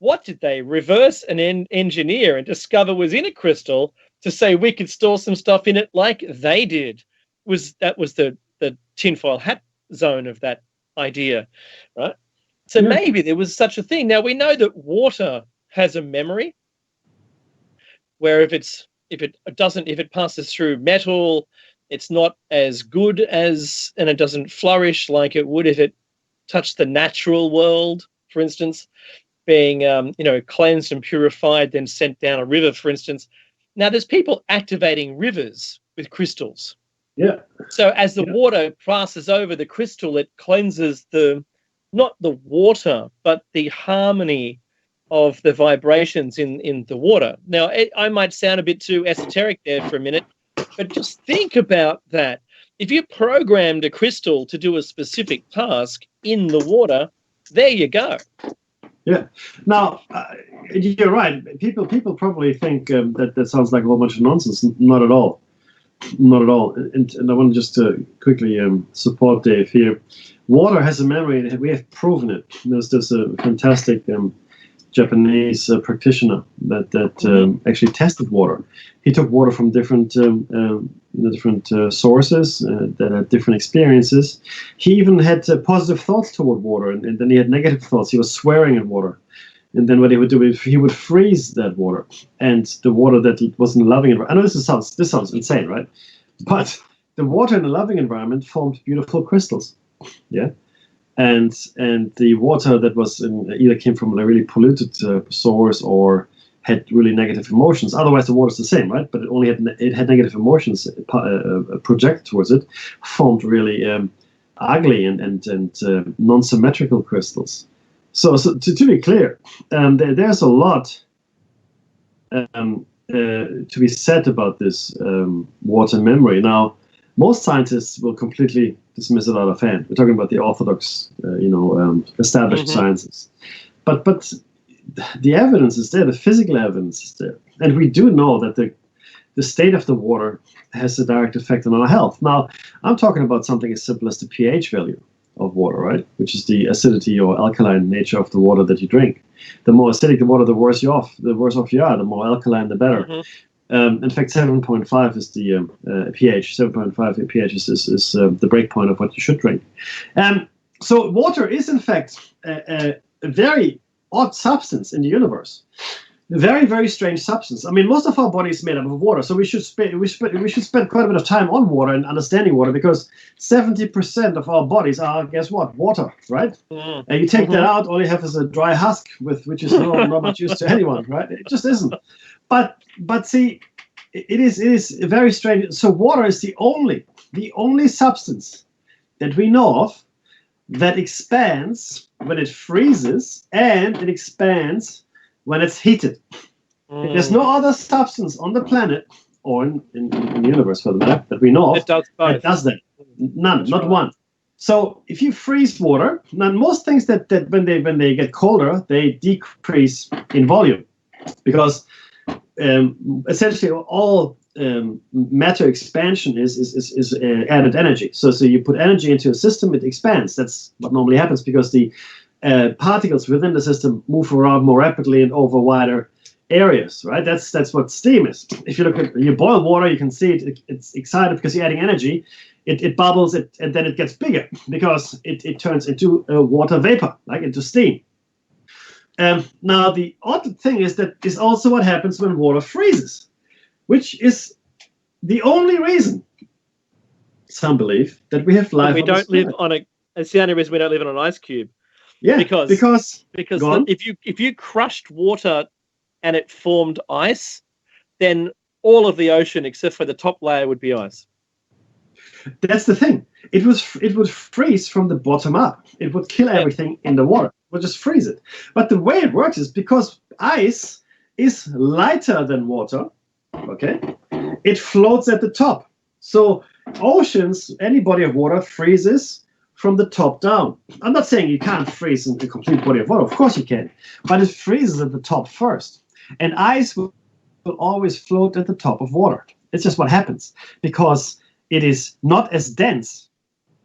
[SPEAKER 3] what did they reverse and engineer and discover was in a crystal to say we could store some stuff in it like they did? That was the tinfoil hat zone of that idea, right? So maybe there was such a thing. Now, we know that water has a memory, where if it's if it passes through metal, it's not as good as, and it doesn't flourish like it would if it touched the natural world, for instance, being cleansed and purified, then sent down a river, for instance. Now, there's people activating rivers with crystals.
[SPEAKER 2] Yeah.
[SPEAKER 3] So as the water passes over the crystal, it cleanses not the water, but the harmony of the vibrations in the water. Now, I might sound a bit too esoteric there for a minute, but just think about that. If you programmed a crystal to do a specific task in the water, there you go.
[SPEAKER 2] Yeah. Now, you're right. People probably think that sounds like a whole bunch of nonsense. Not at all. Not at all. And I want to just quickly support Dave here. Water has a memory, and we have proven it. There's a fantastic Japanese practitioner that actually tested water. He took water from different sources that had different experiences. He even had positive thoughts toward water, and then he had negative thoughts. He was swearing at water. And then what he would do is he would freeze that water, and the water that was in a loving environment. I know this sounds insane, right? But the water in a loving environment formed beautiful crystals. Yeah. And the water that was either came from a really polluted source or had really negative emotions. Otherwise, the water's the same, right? But it had negative emotions projected towards it, formed really ugly and non-symmetrical crystals. So to be clear, there's a lot to be said about this water memory. Now, most scientists will completely dismiss it out of hand. We're talking about the orthodox, established sciences. But the evidence is there, the physical evidence is there. And we do know that the state of the water has a direct effect on our health. Now, I'm talking about something as simple as the pH value of water, right? Which is the acidity or alkaline nature of the water that you drink. The more acidic the water, the worse off you are. The more alkaline, the better. In fact, 7.5 is the pH. 7.5 pH is the breakpoint of what you should drink. So water is, in fact, a very odd substance in the universe. A very, very strange substance. I mean, most of our body is made up of water, so we should spend quite a bit of time on water and understanding water, because 70% of our bodies are, guess what, water, right? And you take that out, all you have is a dry husk, which is not much use to anyone, right? It just isn't. But see, it is very strange. So water is the only substance that we know of that expands when it freezes, and it expands when it's heated. There's no other substance on the planet, or in the universe for the matter, that we know of that does that. None, not one. So if you freeze water, now most things that when they get colder, they decrease in volume, because essentially all matter expansion is added energy. So you put energy into a system, it expands. That's what normally happens, because the particles within the system move around more rapidly and over wider areas, right? That's what steam is. If you boil water, you can see it's excited because you're adding energy. It bubbles, and then it gets bigger because it turns into water vapor, like into steam. Now, the odd thing is that is also what happens when water freezes, which is the only reason, some believe, that we have life.
[SPEAKER 3] We don't live on it's the only reason we don't live on an ice cube.
[SPEAKER 2] Yeah,
[SPEAKER 3] because if you crushed water and it formed ice, then all of the ocean except for the top layer would be ice.
[SPEAKER 2] That's the thing. It would freeze from the bottom up. It would kill everything in the water. It would just freeze it. But the way it works is because ice is lighter than water, okay? It floats at the top. So oceans, any body of water freezes from the top down. I'm not saying you can't freeze in a complete body of water. Of course you can. But it freezes at the top first. And ice will always float at the top of water. It's just what happens, because it is not as dense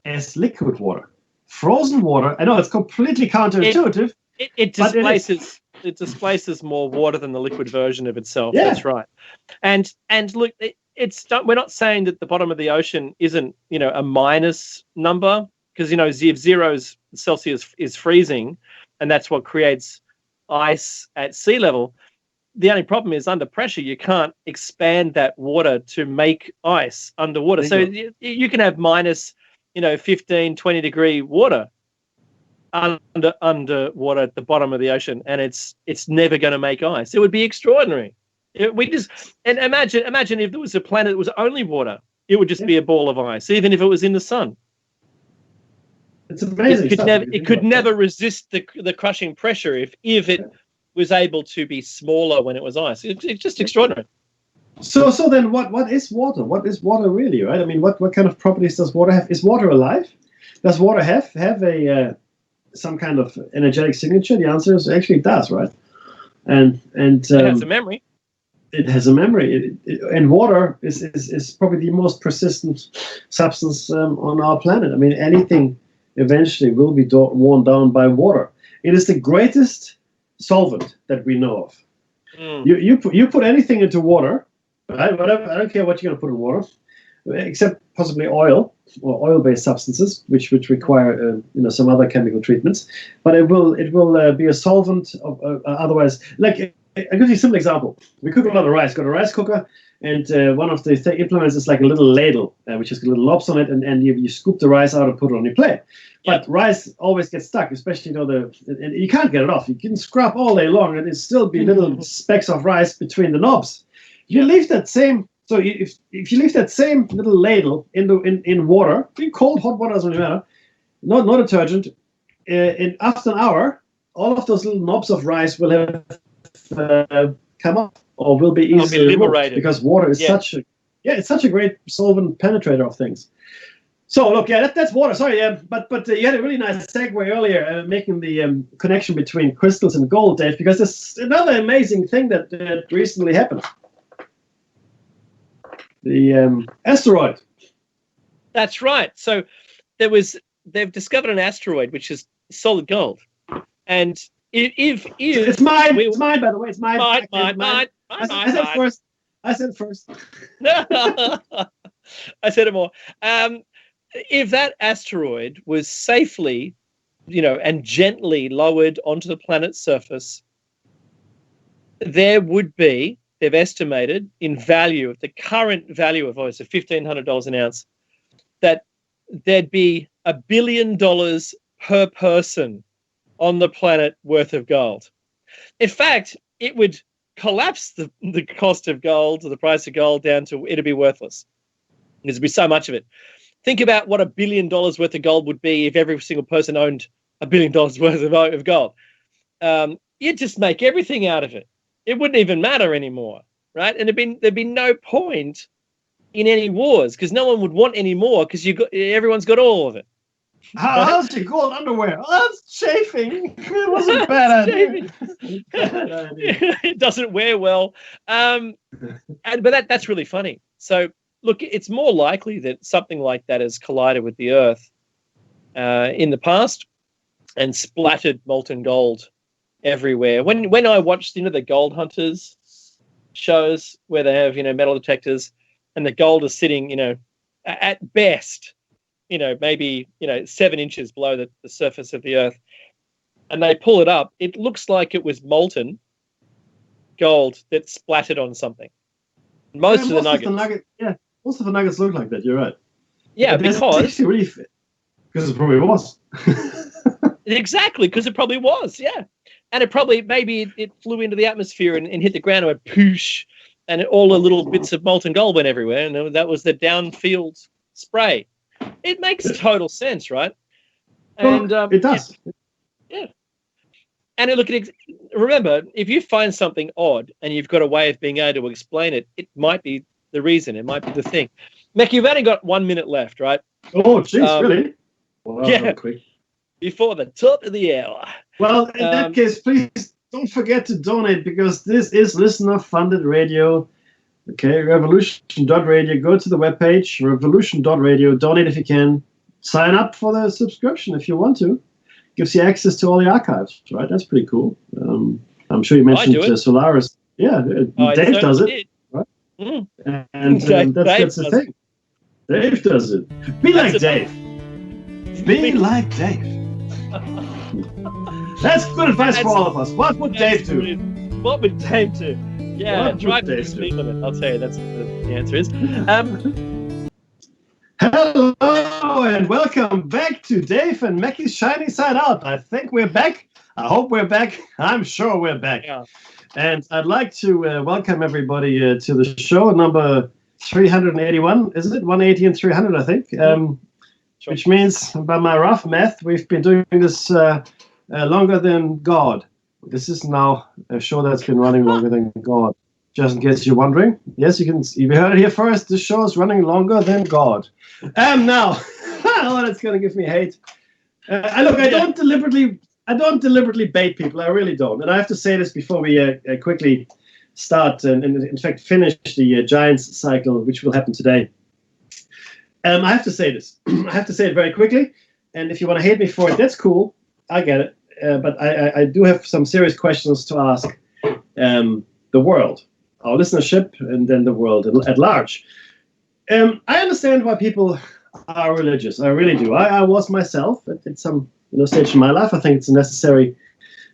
[SPEAKER 2] as liquid water. Frozen water, I know it's completely counterintuitive.
[SPEAKER 3] It displaces more water than the liquid version of itself.
[SPEAKER 2] Yeah.
[SPEAKER 3] That's right. And look, we're not saying that the bottom of the ocean isn't, a minus number, because, if zero's Celsius is freezing, and that's what creates ice at sea level. the only problem is under pressure, you can't expand that water to make ice underwater. So you can have minus, 15, 20 degree water underwater at the bottom of the ocean, and it's never going to make ice. It would be extraordinary. And imagine if there was a planet that was only water, it would just be a ball of ice, even if it was in the sun.
[SPEAKER 2] It's amazing.
[SPEAKER 3] It could never resist the crushing pressure if it was able to be smaller when it was ice. It's just extraordinary.
[SPEAKER 2] So then what is water? What is water really, right? I mean, what kind of properties does water have? Is water alive? Does water have a some kind of energetic signature? The answer is actually it does, right? And
[SPEAKER 3] it has a memory.
[SPEAKER 2] It has a memory. And water is probably the most persistent substance on our planet. I mean, anything eventually will be worn down by water. It is the greatest solvent that we know of. You put anything into water, right? Whatever, I don't care what you're going to put in water, except possibly oil or oil-based substances, which require some other chemical treatments. But it will be a solvent of otherwise. Like I'll give you a simple example. We cook a lot of rice. Got a rice cooker, and one of the implements is like a little ladle, which has little knobs on it, and you scoop the rice out and put it on your plate. But rice always gets stuck, especially and you can't get it off. You can scrub all day long, and it still be little specks of rice between the knobs. You leave that same. So if you leave that same little ladle in water, in cold hot water doesn't really matter, not detergent. After an hour, all of those little knobs of rice will have come up or will be easily liberated because water is it's such a great solvent penetrator of things. So look, that's water. Sorry, but you had a really nice segue earlier, making the connection between crystals and gold, Dave, because there's another amazing thing that recently happened. The asteroid.
[SPEAKER 3] That's right. So they've discovered an asteroid which is solid gold, and if
[SPEAKER 2] it's mine. It's mine, by the way. It's mine.
[SPEAKER 3] Mine.
[SPEAKER 2] I said first.
[SPEAKER 3] I said it more. If that asteroid was safely, and gently lowered onto the planet's surface, there would be, they've estimated in value, of the current value of it's $1,500 an ounce, that there'd be $1 billion per person on the planet worth of gold. In fact, it would collapse the cost of gold, or the price of gold, down to it'd be worthless. There'd be so much of it. Think about what $1 billion worth of gold would be if every single person owned $1 billion worth of gold. You'd just make everything out of it. It wouldn't even matter anymore, right? And there'd be no point in any wars because no one would want any more because everyone's got all of it.
[SPEAKER 2] How's your gold underwear? Oh, that's chafing. It wasn't a bad idea.
[SPEAKER 3] It doesn't wear well. But that's really funny. So look, it's more likely that something like that has collided with the Earth in the past and splattered molten gold everywhere. When I watched, the Gold Hunters shows where they have, metal detectors and the gold is sitting, at best, maybe, 7 inches below the surface of the Earth, and they pull it up, it looks like it was molten gold that splattered on something. Most of the nuggets
[SPEAKER 2] look like that. You're right.
[SPEAKER 3] Yeah, because
[SPEAKER 2] it probably was.
[SPEAKER 3] Exactly, because it probably was. Yeah. And it probably, maybe it flew into the atmosphere and hit the ground and went poosh, and all the little bits of molten gold went everywhere, and that was the downfield spray. It makes total sense, right? And
[SPEAKER 2] it does.
[SPEAKER 3] Yeah. And remember, if you find something odd and you've got a way of being able to explain it, it might be the reason. It might be the thing. Mech, you've only got 1 minute left, right?
[SPEAKER 2] Oh, jeez, really? Wow,
[SPEAKER 3] yeah. Quick. Before the top of the hour.
[SPEAKER 2] Well, in that case, please don't forget to donate because this is listener-funded radio. Okay, revolution.radio. Go to the webpage, revolution.radio. Donate if you can. Sign up for the subscription if you want to. Gives you access to all the archives, right? That's pretty cool. I'm sure you mentioned Solaris. Yeah, Dave does it. Right?
[SPEAKER 3] Mm.
[SPEAKER 2] And that's the thing. Dave does it. Be like Dave. Be like Dave. That's good advice for all of us. What would Dave do?
[SPEAKER 3] What would Dave do? Yeah,
[SPEAKER 2] What would
[SPEAKER 3] drive to the
[SPEAKER 2] Dave
[SPEAKER 3] speed
[SPEAKER 2] do?
[SPEAKER 3] limit. I'll tell you, that's what the answer is.
[SPEAKER 2] Hello and welcome back to Dave and Mackie's Shiny Side Out. I think we're back. I hope we're back. I'm sure we're back.
[SPEAKER 3] Yeah.
[SPEAKER 2] And I'd like to welcome everybody to the show number 381. Is it 180 and 300? I think.
[SPEAKER 3] Sure.
[SPEAKER 2] Which means, by my rough math, we've been doing this longer than God. This is now a show that's been running longer than God. Just in case you're wondering, yes, you heard it here first. This show is running longer than God. Now, oh, that's gonna give me hate. I don't deliberately bait people. I really don't. And I have to say this before we quickly start and in fact finish the Giants cycle, which will happen today. I have to say this. I have to say it very quickly. And if you want to hate me for it, that's cool. I get it. But I do have some serious questions to ask the world, our listenership, and then the world at large. I understand why people are religious. I really do. I was myself at some stage in my life. I think it's a necessary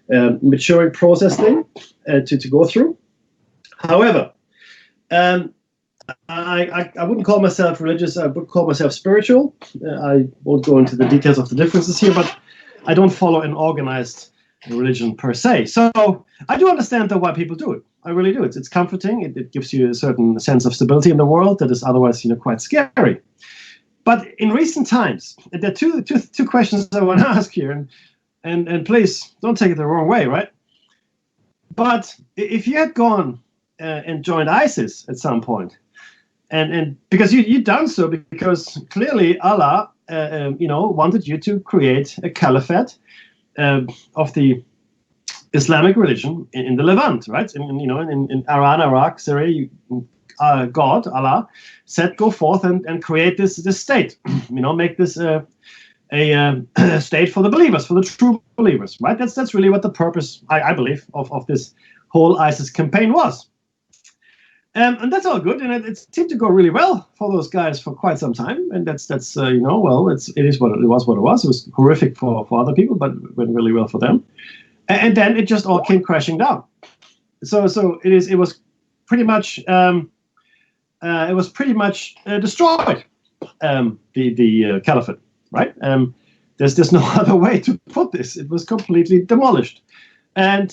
[SPEAKER 2] maturing process thing to go through. However, I wouldn't call myself religious. I would call myself spiritual. I won't go into the details of the differences here, but I don't follow an organized religion per se. So I do understand though why people do it. I really do. It's comforting. It gives you a certain sense of stability in the world that is otherwise quite scary. But in recent times, there are two questions I want to ask here, and please don't take it the wrong way, right? But if you had gone and joined ISIS at some point, and because you've done so because clearly Allah, wanted you to create a caliphate of the Islamic religion in the Levant, right? In Iran, Iraq, Syria, God, Allah, said, go forth and create this state. Make this a state for the believers, for the true believers, right? That's really what the purpose, I believe, of this whole ISIS campaign was. And that's all good, and it seemed to go really well for those guys for quite some time. And it is what it was. It was horrific for other people, but it went really well for them. And then it just all came crashing down. So it was pretty much destroyed. The caliphate, right? There's no other way to put this. It was completely demolished. And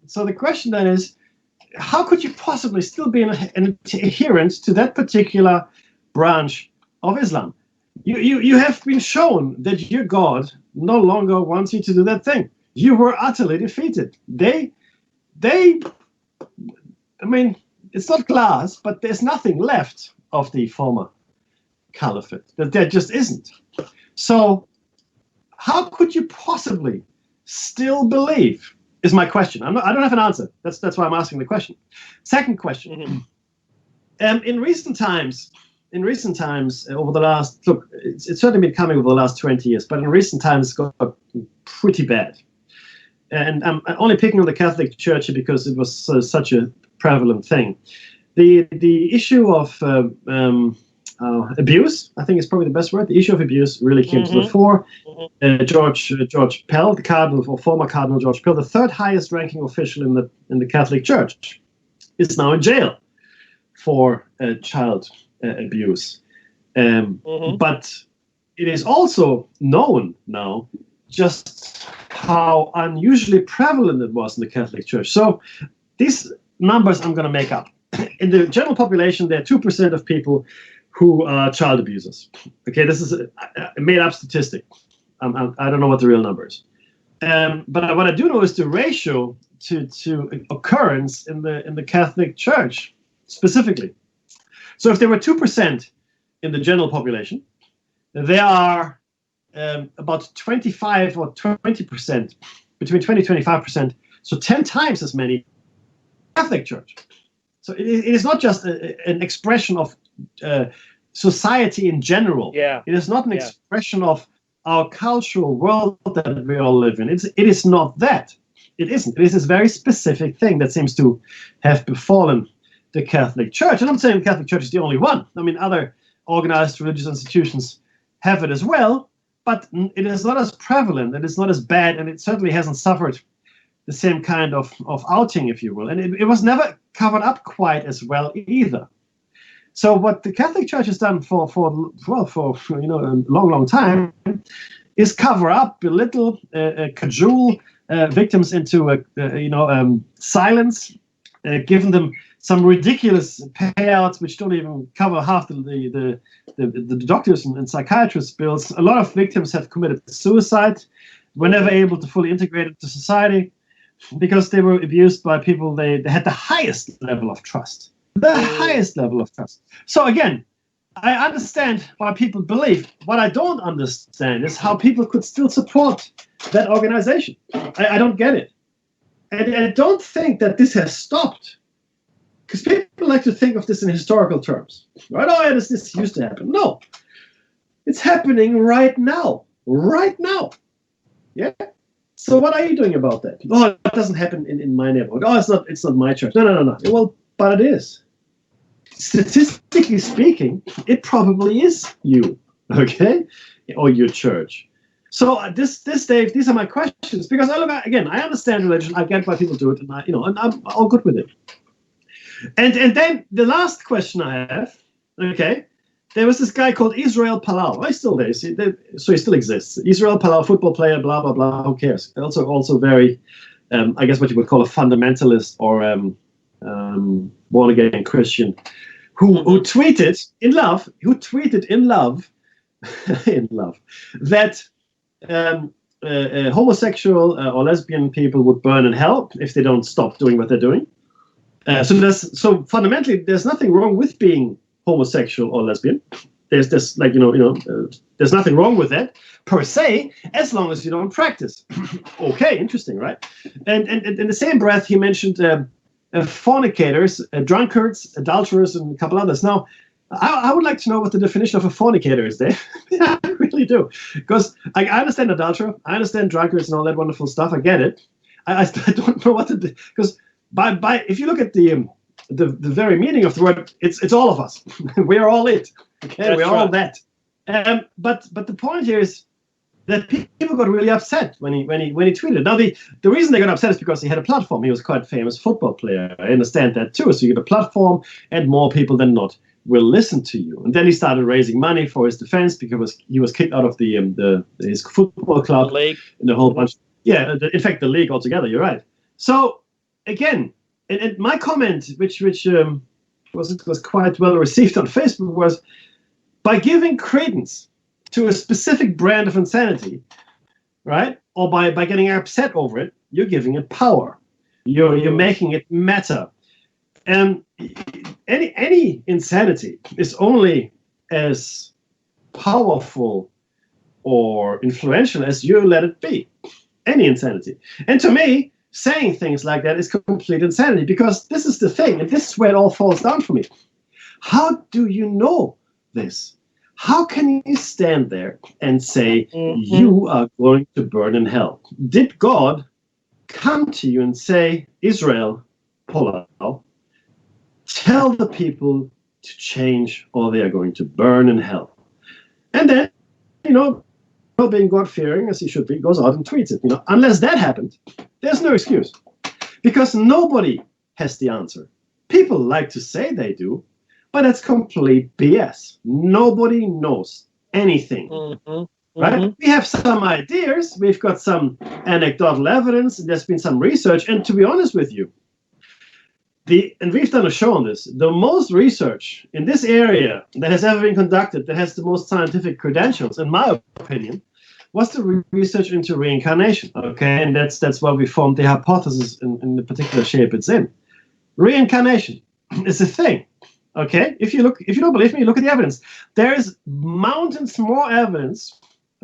[SPEAKER 2] so the question then is, how could you possibly still be an adherent to that particular branch of Islam? You have been shown that your God no longer wants you to do that thing. You were utterly defeated. I mean, it's not glass, but there's nothing left of the former caliphate. There just isn't. So how could you possibly still believe? Is my question. I don't have an answer. That's why I'm asking the question. Second question. In recent times, over the last it's certainly been coming over the last 20 years, but in recent times it's got pretty bad. And I'm only picking on the Catholic Church because it was such a prevalent thing. The issue of abuse, I think is probably the best word. The issue of abuse really came to the fore. George Pell, the cardinal, or former Cardinal George Pell, the third highest ranking official in the Catholic Church, is now in jail for child abuse. But it is also known now just how unusually prevalent it was in the Catholic Church. So these numbers I'm going to make up. In the general population, there are 2% of people who are child abusers. Okay, this is a made-up statistic. I don't know what the real number is. But what I do know is the ratio to occurrence in the Catholic Church specifically. So if there were 2% in the general population, there are about 25 or 20%, between 20 and 25%, so 10 times as many Catholic Church. So it is not just an expression of society in general.
[SPEAKER 3] Yeah.
[SPEAKER 2] It is not an expression of our cultural world that we all live in. It is not that. It isn't. It is this very specific thing that seems to have befallen the Catholic Church. And I'm saying the Catholic Church is the only one. I mean, other organized religious institutions have it as well, but it is not as prevalent, it is not as bad, and it certainly hasn't suffered the same kind of outing, if you will. And it was never covered up quite as well either. So what the Catholic Church has done for a long time is cover up, belittle, cajole victims into silence, giving them some ridiculous payouts which don't even cover half the doctors and psychiatrists' bills. A lot of victims have committed suicide, were never able to fully integrate into society because they were abused by people they had the highest level of trust. The highest level of trust. So again, I understand why people believe. What I don't understand is how people could still support that organization. I don't get it. And I don't think that this has stopped. Because people like to think of this in historical terms. Right? Oh, yeah, this used to happen. No. It's happening right now. Right now. Yeah? So what are you doing about that? Oh, it doesn't happen in my neighborhood. Oh, it's not my church. No. Well, but it is. Statistically speaking, it probably is you, okay, or your church. So this Dave, these are my questions because I understand religion, I get why people do it, and I'm all good with it. And then the last question I have, okay, there was this guy called Israel Palau. He's still there, so he still exists. Israel Palau, football player, blah blah blah. Who cares? Also very, I guess what you would call a fundamentalist or born again Christian, who tweeted in love that homosexual or lesbian people would burn in hell if they don't stop doing what they're doing. So fundamentally, there's nothing wrong with being homosexual or lesbian. There's this there's nothing wrong with that per se, as long as you don't practice. Okay, interesting, right? And in the same breath, he mentioned fornicators, drunkards, adulterers, and a couple others. Now, I would like to know what the definition of a fornicator is there. I really do. Because I understand adulterer, I understand drunkards and all that wonderful stuff. I get it. I don't know what to do. Because if you look at the very meaning of the word, it's all of us. We are all it. Okay, we are all that. But the point here is that people got really upset when he tweeted. Now the reason they got upset is because he had a platform. He was quite a famous football player. I understand that too. So you get a platform, and more people than not will listen to you. And then he started raising money for his defense because he was kicked out of his football club,
[SPEAKER 3] the league,
[SPEAKER 2] and a whole bunch. Yeah, in fact, the league altogether. You're right. So again, and my comment, which was quite well received on Facebook, was by giving credence to a specific brand of insanity, right? Or by getting upset over it, you're giving it power. You're making it matter. And any insanity is only as powerful or influential as you let it be. Any insanity. And to me, saying things like that is complete insanity, because this is the thing, and this is where it all falls down for me. How do you know this? How can you stand there and say you are going to burn in hell? Did God come to you and say, Israel, Palau, tell the people to change or they are going to burn in hell? And then, being God-fearing as he should be, goes out and tweets it. Unless that happened, there's no excuse. Because nobody has the answer. People like to say they do, but that's complete BS. Nobody knows anything. Right? We have some ideas. We've got some anecdotal evidence. There's been some research. And to be honest with you, and we've done a show on this, the most research in this area that has ever been conducted, that has the most scientific credentials, in my opinion, was the research into reincarnation. Okay, and that's why we formed the hypothesis in the particular shape it's in. Reincarnation is a thing. Okay, if you don't believe me, look at the evidence. There is mountains more evidence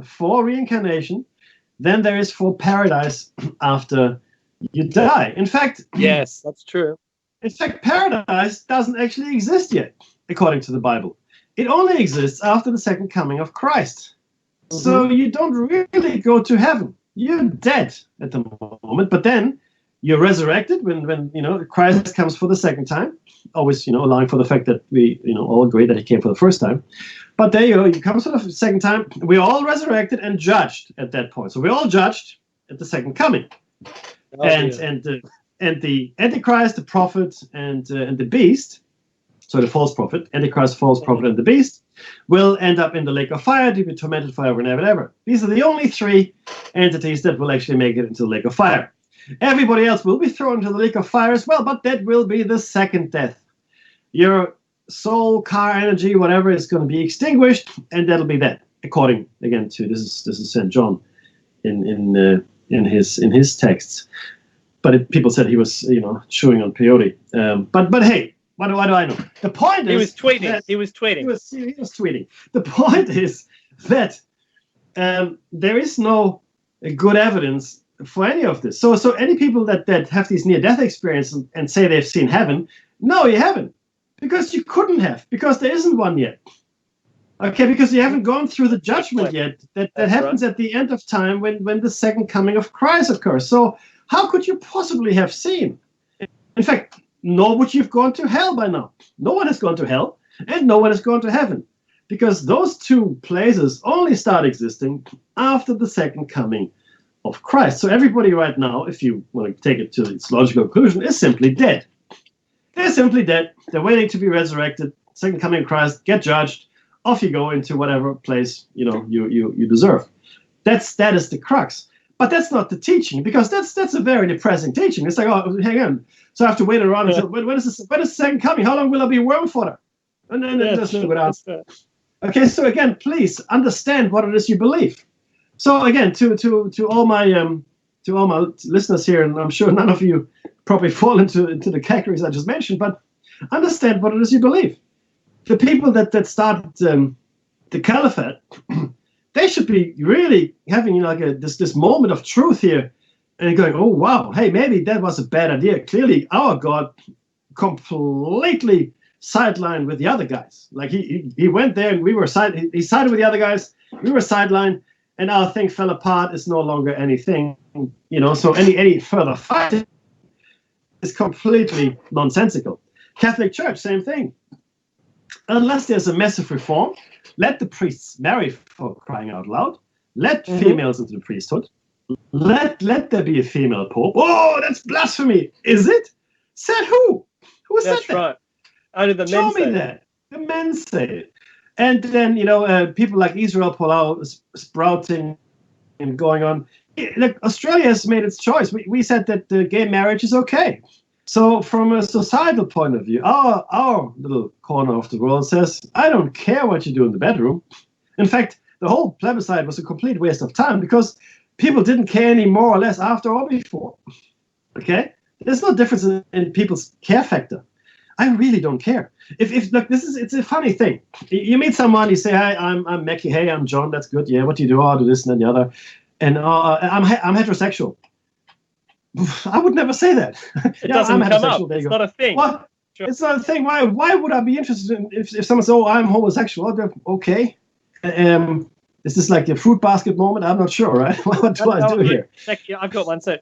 [SPEAKER 2] for reincarnation than there is for paradise after you die. In fact,
[SPEAKER 3] yes, that's true.
[SPEAKER 2] In fact, paradise doesn't actually exist yet, according to the Bible. It only exists after the second coming of Christ. So you don't really go to heaven. You're dead at the moment, but then you're resurrected when Christ comes for the second time. Always, allowing for the fact that we, all agree that he came for the first time. But there you go, he comes for the second time. We're all resurrected and judged at that point. So we're all judged at the second coming.
[SPEAKER 3] Oh,
[SPEAKER 2] and
[SPEAKER 3] dear.
[SPEAKER 2] and the Antichrist, the prophet, and the beast. So the false prophet, Antichrist, false prophet, and the beast will end up in the lake of fire to be tormented forever and ever and ever. These are the only three entities that will actually make it into the lake of fire. Everybody else will be thrown into the lake of fire as well, but that will be the second death. Your soul, car, energy, whatever is going to be extinguished, and that'll be that. According again to this is St. John in his texts. But people said he was chewing on peyote. But hey. What do I know? The point is
[SPEAKER 3] he was tweeting. He was tweeting.
[SPEAKER 2] He was tweeting. The point is that there is no good evidence for any of this. So any people that have these near-death experiences and say they've seen heaven, no, you haven't, because you couldn't have, because there isn't one yet. Okay, because you haven't gone through the judgment yet. That happens at the end of time when the second coming of Christ occurs. So how could you possibly have seen? In fact, nor would you have gone to hell by now. No one has gone to hell, and no one has gone to heaven, because those two places only start existing after the second coming of Christ. So everybody right now, if you want to take it to its logical conclusion, is simply dead. They're simply dead. They're waiting to be resurrected. Second coming of Christ, get judged. Off you go into whatever place you deserve. That is the crux. But that's not the teaching, because that's a very depressing teaching. It's like, oh, hang on. So I have to wait around until when is the second coming? How long will I be worm fodder? And then there's no good answer. Okay, so again, please understand what it is you believe. So again, to all my listeners here, and I'm sure none of you probably fall into the categories I just mentioned, but understand what it is you believe. The people that started the caliphate, they should be really having this moment of truth here, and going, oh wow, hey, maybe that was a bad idea. Clearly, our God completely sidelined with the other guys. Like he went there, and he sided with the other guys. We were sidelined, and our thing fell apart. It's no longer anything, So any further fighting is completely nonsensical. Catholic Church, same thing. Unless there's a massive reform, let the priests marry, for crying out loud. Let females into the priesthood. Let there be a female pope. Oh, that's blasphemy. Is it? Said who? Who said that?
[SPEAKER 3] That's right. Only the men
[SPEAKER 2] Show
[SPEAKER 3] say
[SPEAKER 2] me that. The men say it. And then, people like Israel Palau sprouting and going on. Look, Australia has made its choice. We said that gay marriage is okay. So from a societal point of view, our little corner of the world says, I don't care what you do in the bedroom. In fact, the whole plebiscite was a complete waste of time, because people didn't care any more or less after or before. Okay? There's no difference in people's care factor. I really don't care. If look, it's a funny thing. You meet someone, you say, hi, I'm Mackie. Hey, I'm John. That's good. Yeah, what do you do? I'll do this and then the other. And I'm heterosexual. I would never say that.
[SPEAKER 3] It doesn't come up. It's not a thing.
[SPEAKER 2] What? Sure. It's not a thing. Why would I be interested in if someone says, oh, I'm homosexual? Okay. Is this like the fruit basket moment? I'm not sure, right? What do I do here?
[SPEAKER 3] Becky, I've got one. So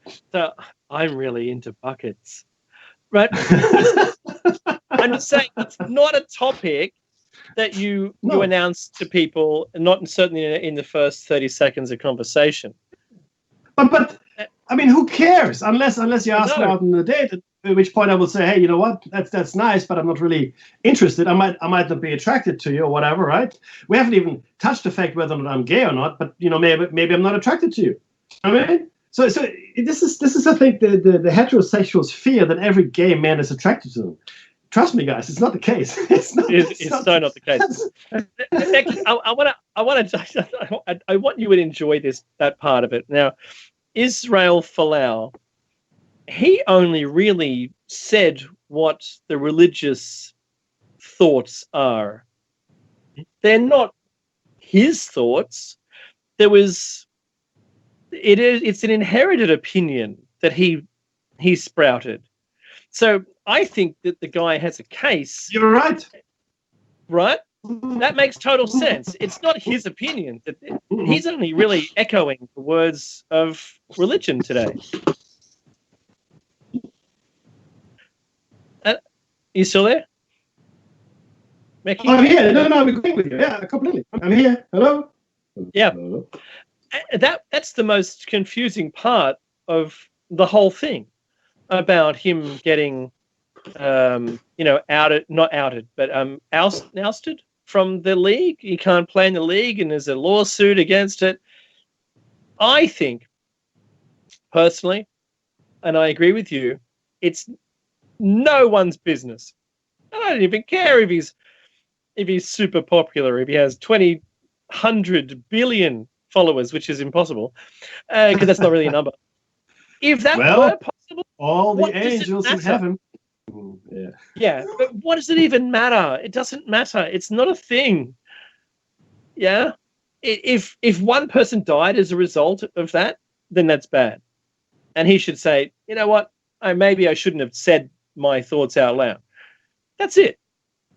[SPEAKER 3] I'm really into buckets. Right? I'm just saying, it's not a topic that you announce to people, not certainly in the first 30 seconds of conversation.
[SPEAKER 2] But I mean, who cares? Unless you ask me out on a date, at which point I will say, hey, you know what? That's nice, but I'm not really interested. I might not be attracted to you or whatever, right? We haven't even touched the fact whether or not I'm gay or not, but maybe I'm not attracted to you. I mean, so this is I think the heterosexuals fear that every gay man is attracted to them. Trust me, guys, it's not the case. It's not the case.
[SPEAKER 3] Becky, I want you to enjoy that part of it. Now, Israel Folau, he only really said what the religious thoughts are. They're not his thoughts. It's an inherited opinion that he sprouted. So I think that the guy has a case.
[SPEAKER 2] You're right.
[SPEAKER 3] Right? That makes total sense. It's not his opinion. He's only really echoing the words of religion today. You still there? Mickey?
[SPEAKER 2] I'm here. No, I'm agreeing with you. Yeah, completely. I'm here. Hello?
[SPEAKER 3] Yeah.
[SPEAKER 2] Hello?
[SPEAKER 3] That's the most confusing part of the whole thing about him getting, not outed, but ousted from the league. He can't play in the league, and there's a lawsuit against it. I think, personally, and I agree with you, it's no one's business. I don't even care if he's super popular, if he has 100 billion followers, which is impossible, because that's not really a number. If that were possible,
[SPEAKER 2] all the angels in heaven.
[SPEAKER 3] Yeah, but what does it even matter? It doesn't matter. It's not a thing. Yeah, if one person died as a result of that, then that's bad, and he should say, you know what, maybe I shouldn't have said my thoughts out loud. That's it.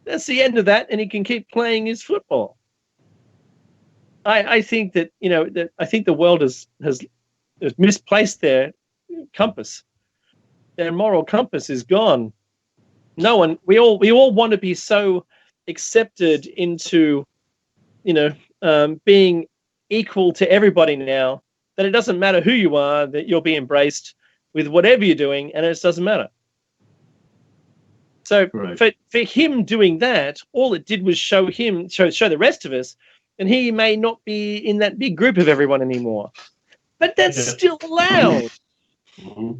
[SPEAKER 3] That's the end of that, and he can keep playing his football. I think that I think the world has misplaced their compass. Their moral compass is gone. No one. We all want to be so accepted into, being equal to everybody now that it doesn't matter who you are, that you'll be embraced with whatever you're doing, and it just doesn't matter. So for him doing that, all it did was show the rest of us, and he may not be in that big group of everyone anymore. But that's still allowed.
[SPEAKER 2] Mm-hmm.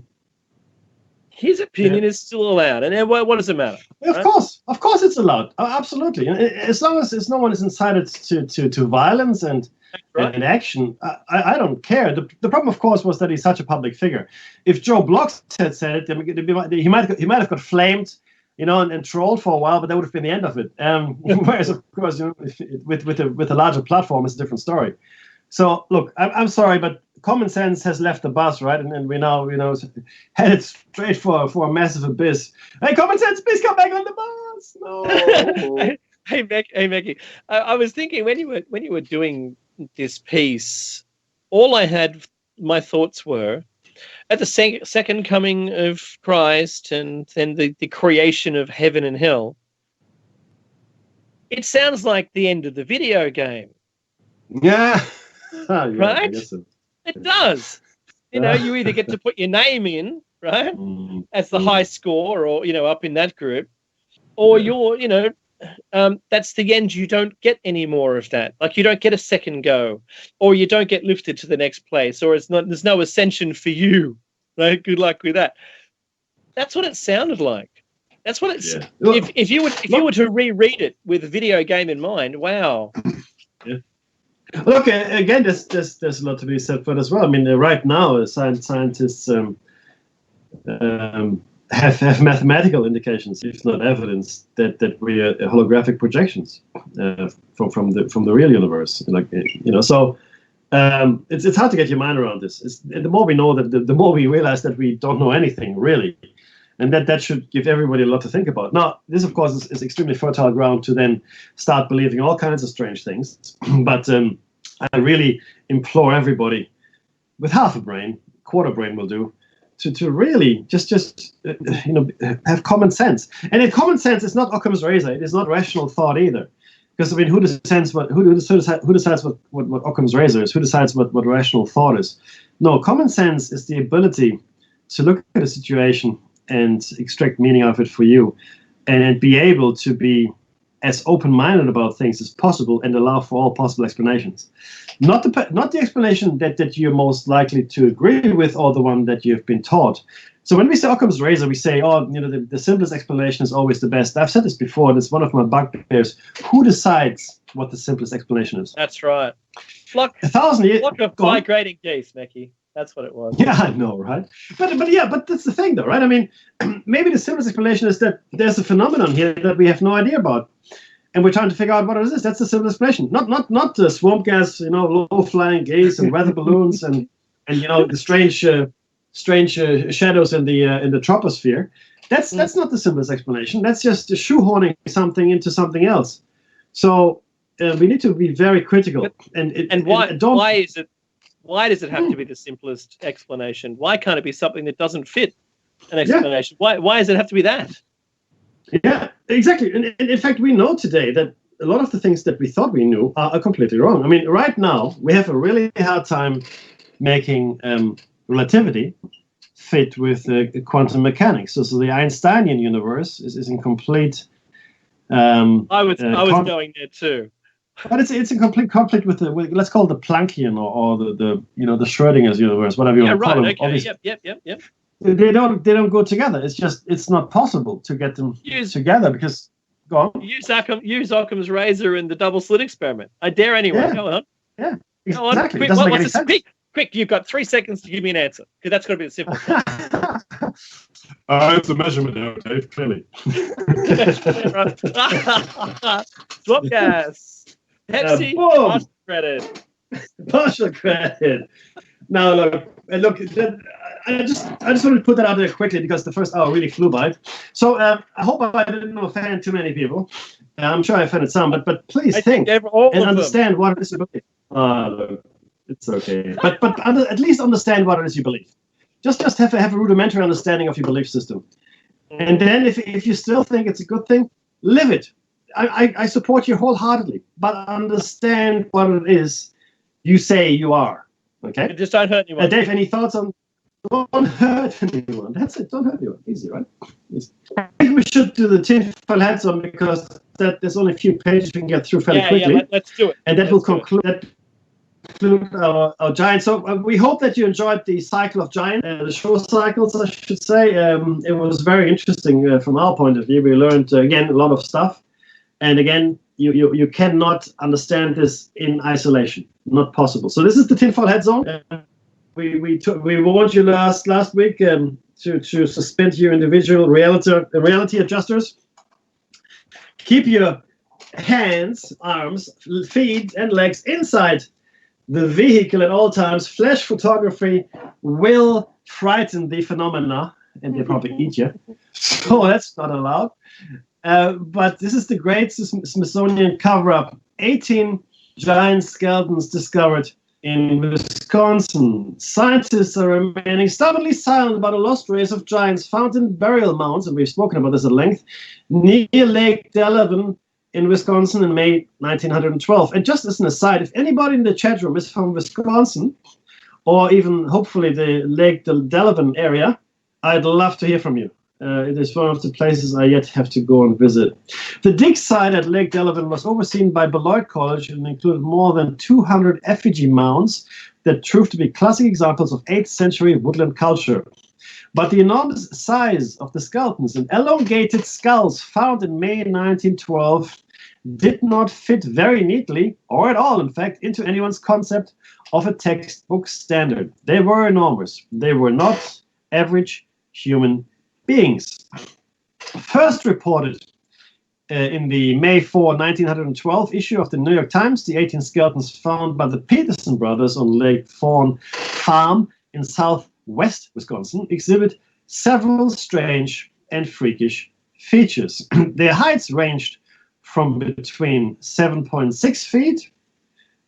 [SPEAKER 3] His opinion is still allowed, and what does it matter?
[SPEAKER 2] Of course, it's allowed. Absolutely, as long as no one is incited to violence and action, I don't care. The problem, of course, was that he's such a public figure. If Joe Block had said it, he might have got flamed, and trolled for a while, but that would have been the end of it. Whereas, of course, with a larger platform, it's a different story. So, look, I'm sorry, but common sense has left the bus, right? And we're now, headed straight for a massive abyss. Hey, common sense, please come back on the bus. No.
[SPEAKER 3] Hey, Maggie. I was thinking when you were doing this piece, all I had, my thoughts were, at the second coming of Christ and the creation of heaven and hell, it sounds like the end of the video game.
[SPEAKER 2] Yeah.
[SPEAKER 3] Right? It does. You either get to put your name in, right, as the high score, or up in that group, or you're, that's the end. You don't get any more of that. Like, you don't get a second go, or you don't get lifted to the next place, or there's no ascension for you. Right? Good luck with that. That's what it sounded like. That's what it's. Yeah. If you were to reread it with a video game in mind, wow.
[SPEAKER 2] Yeah. Look, again, there's a lot to be said for it as well. I mean, right now, scientists have mathematical indications, if not evidence, that we are holographic projections from the real universe. So it's hard to get your mind around this. The more we know, the more we realize that we don't know anything really, and that should give everybody a lot to think about. Now, this, of course, is extremely fertile ground to then start believing all kinds of strange things. But I really implore everybody with half a brain, quarter brain will do, to really just have common sense. And common sense is not Occam's razor. It is not rational thought either. Because, I mean, who decides what Occam's razor is? Who decides what rational thought is? No, common sense is the ability to look at a situation and extract meaning out of it for you, and be able to be as open-minded about things as possible and allow for all possible explanations. Not the explanation that you're most likely to agree with, or the one that you've been taught. So when we say Occam's razor, we say, the simplest explanation is always the best. I've said this before, and it's one of my bugbears. Who decides what the simplest explanation is?
[SPEAKER 3] That's right. Flock
[SPEAKER 2] 1,000 years.
[SPEAKER 3] Flock of migrating geese, Mackie. That's what it was.
[SPEAKER 2] Yeah, I know, right? But that's the thing, though, right? I mean, maybe the simplest explanation is that there's a phenomenon here that we have no idea about, and we're trying to figure out what it is. That's the simplest explanation. Not swamp gas, low-flying geese and weather balloons and the strange shadows in the troposphere. That's not the simplest explanation. That's just shoehorning something into something else. So we need to be very critical.
[SPEAKER 3] Why does it have to be the simplest explanation? Why can't it be something that doesn't fit an explanation? Yeah. Why does it have to be that?
[SPEAKER 2] Yeah, exactly. And in fact, we know today that a lot of the things that we thought we knew are completely wrong. I mean, right now, we have a really hard time making relativity fit with quantum mechanics. So the Einsteinian universe is in complete.
[SPEAKER 3] I was going there too.
[SPEAKER 2] But it's in complete conflict with let's call it the Planckian or the the Schrodinger's universe, whatever you want to call them.
[SPEAKER 3] Okay. Yep.
[SPEAKER 2] They don't go together. It's not possible to get them together because go on.
[SPEAKER 3] Use Occam's razor in the double slit experiment. I dare anyone.
[SPEAKER 2] Yeah.
[SPEAKER 3] Go on.
[SPEAKER 2] Yeah,
[SPEAKER 3] Go on.
[SPEAKER 2] exactly.
[SPEAKER 3] Quick,
[SPEAKER 2] It doesn't make any sense.
[SPEAKER 3] Quick, you've got 3 seconds to give me an answer because that's got to be the simple.
[SPEAKER 2] It's a measurement now, Dave. Clearly.
[SPEAKER 3] Swap gas. Pepsi.
[SPEAKER 2] Boom.
[SPEAKER 3] Credit.
[SPEAKER 2] Partial credit. Now look. I just wanted to put that out there quickly because the first hour really flew by. So I hope I didn't offend too many people. I'm sure I offended some, but please think and understand what it is you believe. Look, it's okay. But at least understand what it is you believe. Just have a rudimentary understanding of your belief system. And then if you still think it's a good thing, live it. I support you wholeheartedly, but understand what it is you say you are. Okay?
[SPEAKER 3] And just don't hurt anyone.
[SPEAKER 2] Dave, any thoughts on don't hurt anyone? That's it. Don't hurt anyone. Easy, right? Easy. I think we should do the tinfoil hats on because there's only a few pages we can get through fairly quickly.
[SPEAKER 3] Yeah, let's do it.
[SPEAKER 2] And that will conclude our giant. So we hope that you enjoyed the cycle of giant, the show cycles, I should say. It was very interesting from our point of view. We learned, again, a lot of stuff. And again, you cannot understand this in isolation. Not possible. So this is the tinfoil hat zone. We warned you last week to suspend your individual reality adjusters. Keep your hands, arms, feet, and legs inside the vehicle at all times. Flash photography will frighten the phenomena, and they'll probably eat you. So that's not allowed. But this is the great Smithsonian cover-up. 18 giant skeletons discovered in Wisconsin. Scientists are remaining stubbornly silent about a lost race of giants found in burial mounds, and we've spoken about this at length, near Lake Delavan in Wisconsin in May 1912. And just as an aside, if anybody in the chat room is from Wisconsin, or even hopefully the Lake Delavan area, I'd love to hear from you. It is one of the places I yet have to go and visit. The dig site at Lake Delavan was overseen by Beloit College and included more than 200 effigy mounds that proved to be classic examples of 8th century woodland culture. But the enormous size of the skeletons and elongated skulls found in May 1912 did not fit very neatly, or at all, in fact, into anyone's concept of a textbook standard. They were enormous. They were not average human beings. First reported in the May 4, 1912 issue of the New York Times, the 18 skeletons found by the Peterson brothers on Lake Fawn Farm in southwest Wisconsin exhibit several strange and freakish features. Their heights ranged from between 7.6 feet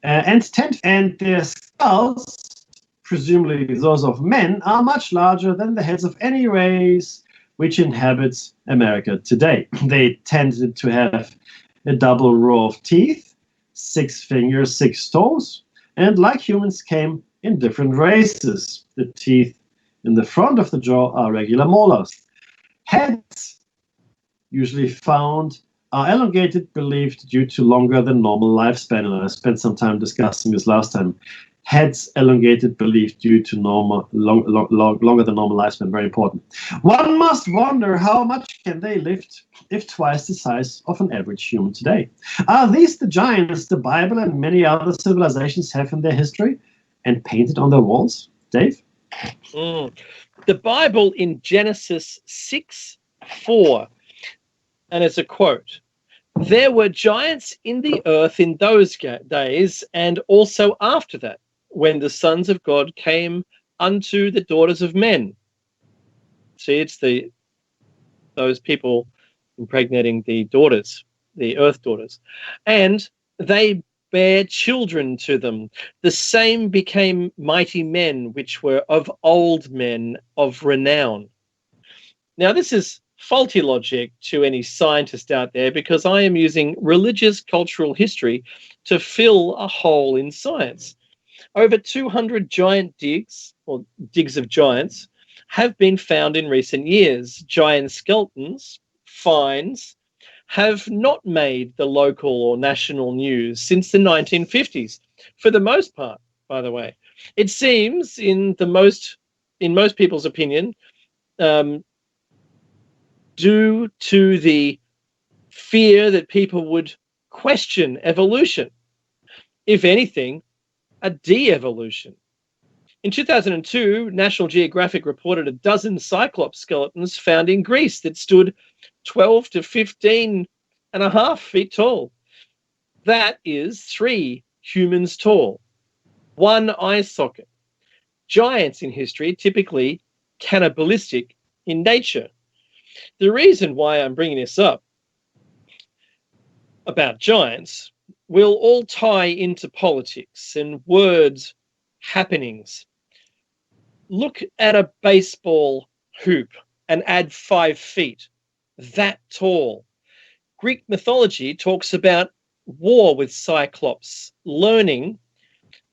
[SPEAKER 2] and 10 feet, and their skulls, presumably those of men, are much larger than the heads of any race which inhabits America today. They tended to have a double row of teeth, 6 fingers, 6 toes, and like humans came in different races. The teeth in the front of the jaw are regular molars. Heads, usually found, are elongated, believed due to longer than normal lifespan, and I spent some time discussing this last time. Heads elongated, believed due to longer than normal lifespan. Very important. One must wonder how much can they lift if twice the size of an average human today. Are these the giants the Bible and many other civilizations have in their history and painted on their walls? Dave?
[SPEAKER 3] The Bible in Genesis 6:4, and it's a quote, "There were giants in the earth in those days, and also after that, when the sons of God came unto the daughters of men." See, it's those people impregnating the daughters, the earth daughters. "And they bare children to them. The same became mighty men, which were of old men of renown." Now, this is faulty logic to any scientist out there, because I am using religious cultural history to fill a hole in science. Over 200 giant digs, or digs of giants, have been found in recent years. Giant skeletons finds have not made the local or national news since the 1950s, for the most part, by the way. It seems, in most people's opinion, due to the fear that people would question evolution. If anything, a de-evolution. In 2002, National Geographic reported a dozen Cyclops skeletons found in Greece that stood 12 to 15.5 feet tall. That is 3 humans tall, 1 eye socket. Giants in history typically cannibalistic in nature. The reason why I'm bringing this up about giants will all tie into politics and words happenings. Look at a baseball hoop and add 5 feet. That tall. Greek mythology talks about war with Cyclops, learning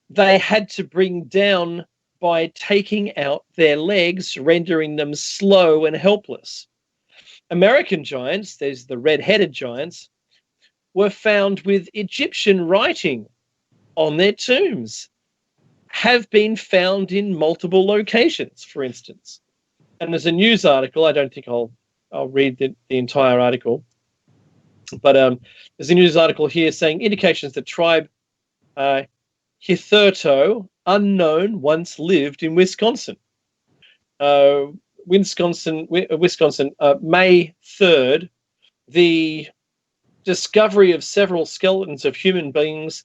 [SPEAKER 3] they had to bring down by taking out their legs, rendering them slow and helpless. American giants, there's the red-headed giants, were found with Egyptian writing on their tombs, have been found in multiple locations, for instance. And there's a news article, I don't think I'll read the entire article, but there's a news article here saying indications that tribe Hitherto, unknown, once lived in Wisconsin. Wisconsin, May 3rd, the discovery of several skeletons of human beings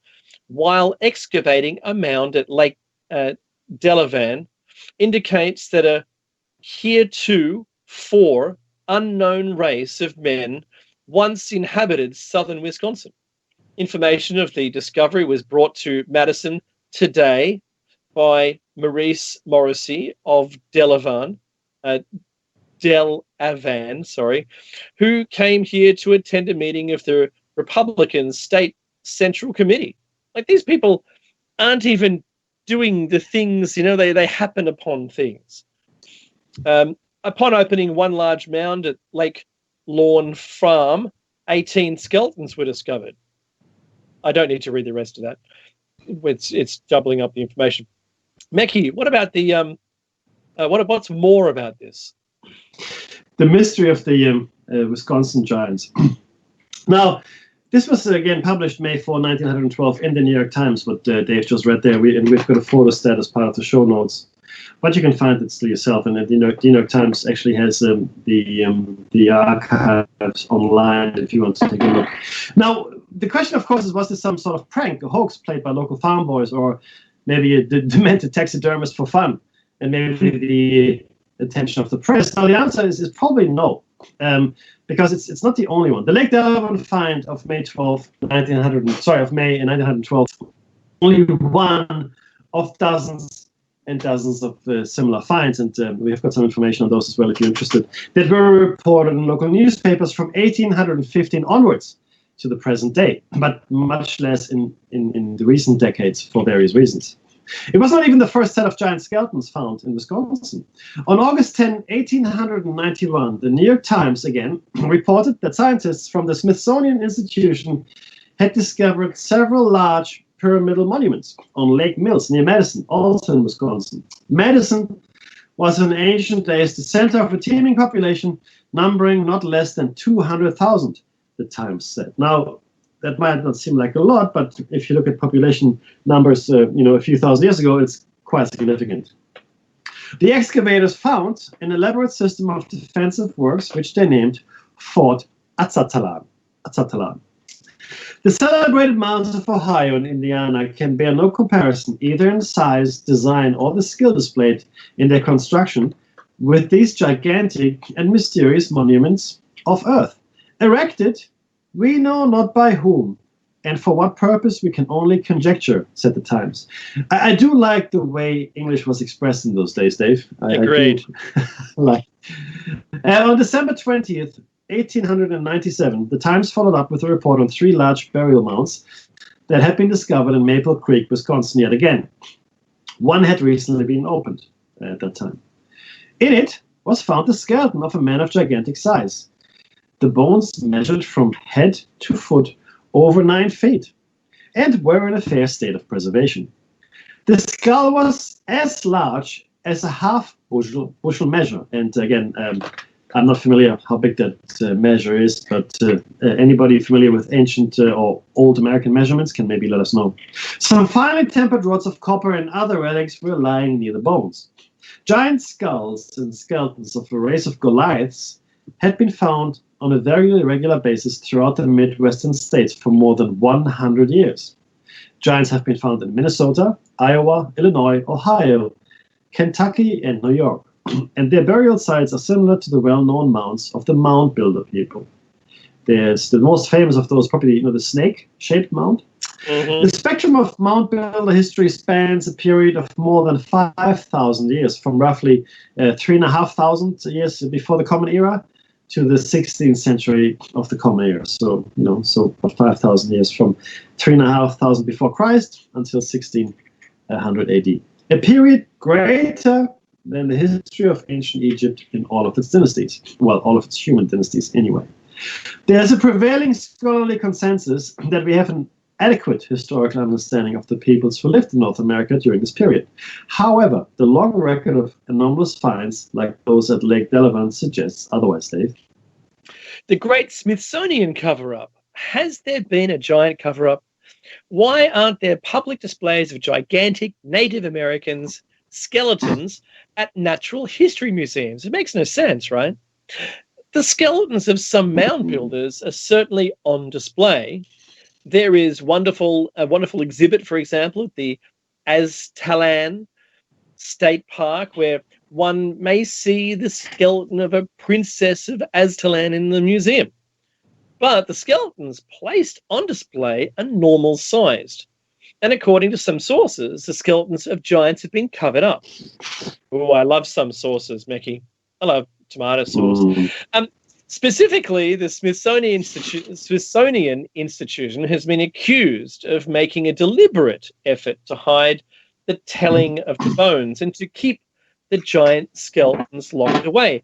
[SPEAKER 3] while excavating a mound at Lake Delavan indicates that a heretofore unknown race of men once inhabited southern Wisconsin. Information of the discovery was brought to Madison today by Maurice Morrissey of Delavan, who came here to attend a meeting of the Republican State Central Committee. Like, these people aren't even doing the things, they happen upon things. Upon opening one large mound at Lake Lawn Farm, 18 skeletons were discovered. I don't need to read the rest of that. It's doubling up the information. Mekhi, what about the what's more about this?
[SPEAKER 2] The mystery of the Wisconsin giants. Now, this was again published May 4, 1912 in the New York Times, what Dave just read there. We've got a photo stat as part of the show notes, but you can find it still yourself. And the New York Times actually has the archives online if you want to take a look. Now, the question, of course, is, was this some sort of prank, a hoax played by local farm boys, or maybe a demented taxidermist for fun, and maybe the attention of the press? Now, the answer is probably no, because it's not the only one. The Lake Delavan find of May 1912, only one of dozens and dozens of similar finds, and we have got some information on those as well if you're interested, that were reported in local newspapers from 1815 onwards to the present day, but much less in the recent decades for various reasons. It was not even the first set of giant skeletons found in Wisconsin. On August 10, 1891, the New York Times again reported that scientists from the Smithsonian Institution had discovered several large pyramidal monuments on Lake Mills near Madison, also in Wisconsin. Madison was in ancient days the center of a teeming population numbering not less than 200,000, the Times said. Now, that might not seem like a lot, but if you look at population numbers, a few thousand years ago, it's quite significant. The excavators found an elaborate system of defensive works, which they named Fort Aztalan. The celebrated mountains of Ohio and Indiana can bear no comparison, either in size, design, or the skill displayed in their construction, with these gigantic and mysterious monuments of earth, erected we know not by whom, and for what purpose we can only conjecture, said the Times. I do like the way English was expressed in those days, Dave.
[SPEAKER 3] Agreed.
[SPEAKER 2] On December 20th, 1897, the Times followed up with a report on 3 large burial mounds that had been discovered in Maple Creek, Wisconsin yet again. One had recently been opened at that time. In it was found the skeleton of a man of gigantic size. The bones measured from head to foot over 9 feet and were in a fair state of preservation. The skull was as large as a half bushel measure. And again, I'm not familiar how big that measure is, but anybody familiar with ancient or old American measurements can maybe let us know. Some finely tempered rods of copper and other relics were lying near the bones. Giant skulls and skeletons of a race of Goliaths had been found on a very irregular basis throughout the Midwestern states for more than 100 years. Giants have been found in Minnesota, Iowa, Illinois, Ohio, Kentucky, and New York. And their burial sites are similar to the well-known mounds of the Mound Builder people. There's the most famous of those, probably the snake-shaped mound. Mm-hmm. The spectrum of Mound Builder history spans a period of more than 5,000 years, from roughly 3,500 years before the Common Era to the 16th century of the Common Era. So, so 5,000 years from 3,500 before Christ until 1600 AD. A period greater than the history of ancient Egypt in all of its dynasties. Well, all of its human dynasties anyway. There's a prevailing scholarly consensus that we have an adequate historical understanding of the peoples who lived in North America during this period. However, the long record of anomalous finds like those at Lake Delavan suggests otherwise, Dave.
[SPEAKER 3] The Great Smithsonian cover-up. Has there been a giant cover-up? Why aren't there public displays of gigantic Native Americans' skeletons at natural history museums? It makes no sense, right? The skeletons of some mound builders are certainly on display. There is a wonderful exhibit, for example, at the Aztalan State Park, where one may see the skeleton of a princess of Aztalan in the museum. But the skeletons placed on display are normal-sized. And according to some sources, the skeletons of giants have been covered up. Oh, I love some sources, Mickey. I love tomato sauce. Specifically, the Smithsonian Institution has been accused of making a deliberate effort to hide the telling of the bones and to keep the giant skeletons locked away.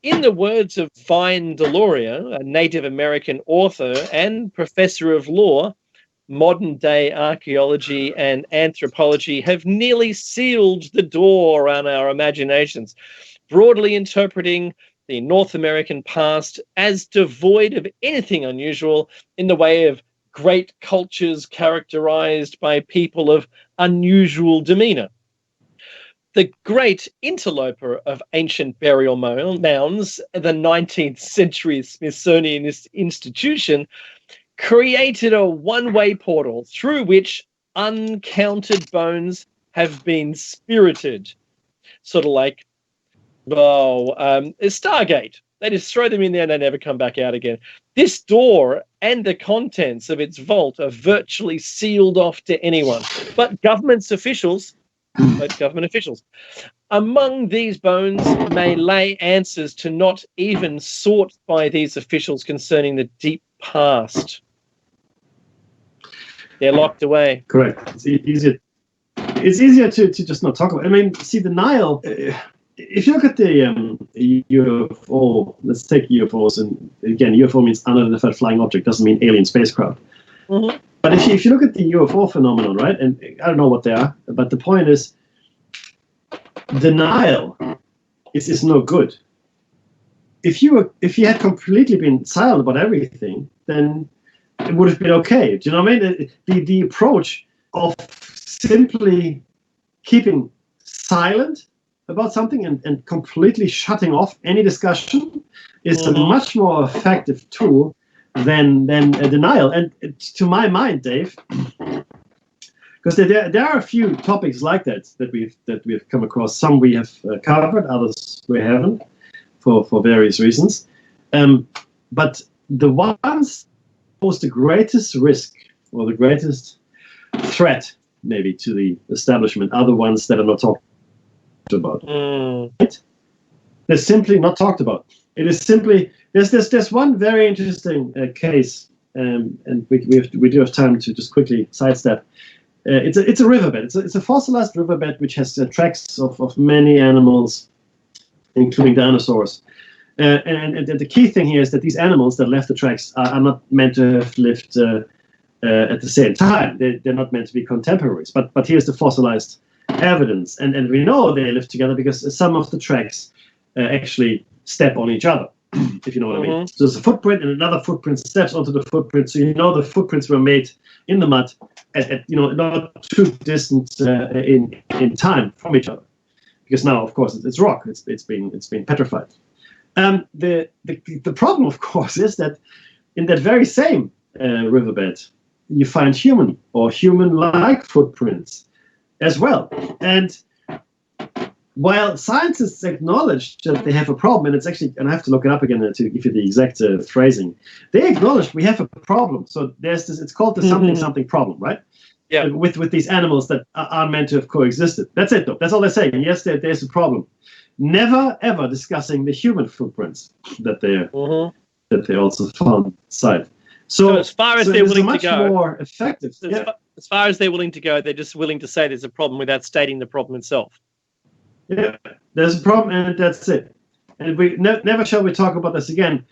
[SPEAKER 3] In the words of Vine Deloria, a Native American author and professor of law, modern-day archaeology and anthropology have nearly sealed the door on our imaginations, broadly interpreting the North American past as devoid of anything unusual in the way of great cultures characterized by people of unusual demeanor. The great interloper of ancient burial mounds, the 19th century Smithsonian Institution, created a one-way portal through which uncounted bones have been spirited. Sort of like, Stargate. They just throw them in there and they never come back out again. This door and the contents of its vault are virtually sealed off to anyone. But government officials, among these bones may lay answers to not even sought by these officials concerning the deep past. They're locked away.
[SPEAKER 2] Correct. It's easier to just not talk about. I mean, see, the Nile. If you look at the UFO, let's take UFOs, and again, UFO means unidentified flying object, doesn't mean alien spacecraft. Mm-hmm. But if you look at the UFO phenomenon, right, and I don't know what they are, but the point is, the Nile is no good. If you had completely been silent about everything, then it would have been okay. Do you know what I mean? The approach of simply keeping silent about something and completely shutting off any discussion is a much more effective tool than a denial. And to my mind, Dave, because there are a few topics like that we've come across. Some we have covered, others we haven't, for various reasons. But the ones pose the greatest risk or the greatest threat, maybe, to the establishment are the ones that are not talked about. Right? They're simply not talked about. It is simply there's one very interesting case, and we do have time to just quickly sidestep. It's a riverbed. It's a fossilized riverbed which has tracks of many animals including dinosaurs. And the key thing here is that these animals that left the tracks are not meant to have lived at the same time. They're not meant to be contemporaries. But here's the fossilized evidence. And we know they lived together because some of the tracks actually step on each other, if you know what I mean. So there's a footprint and another footprint steps onto the footprint. So you know the footprints were made in the mud at not too distant in time from each other. Because now, of course, it's rock. It's been petrified. The problem, of course, is that in that very same riverbed, you find human or human-like footprints as well. And while scientists acknowledge that they have a problem, and it's actually, and I have to look it up again to give you the exact phrasing, they acknowledge we have a problem. So there's this, it's called the something problem, right?
[SPEAKER 3] Yeah.
[SPEAKER 2] With these animals that are meant to have coexisted. That's it, though. That's all they're saying. Yes, there's a problem. Never ever discussing the human footprints that they also found site. So
[SPEAKER 3] as far as they're willing to go,
[SPEAKER 2] more effective.
[SPEAKER 3] As far as they're willing to go, they're just willing to say there's a problem without stating the problem itself.
[SPEAKER 2] Yeah, there's a problem, and that's it. And we never shall we talk about this again.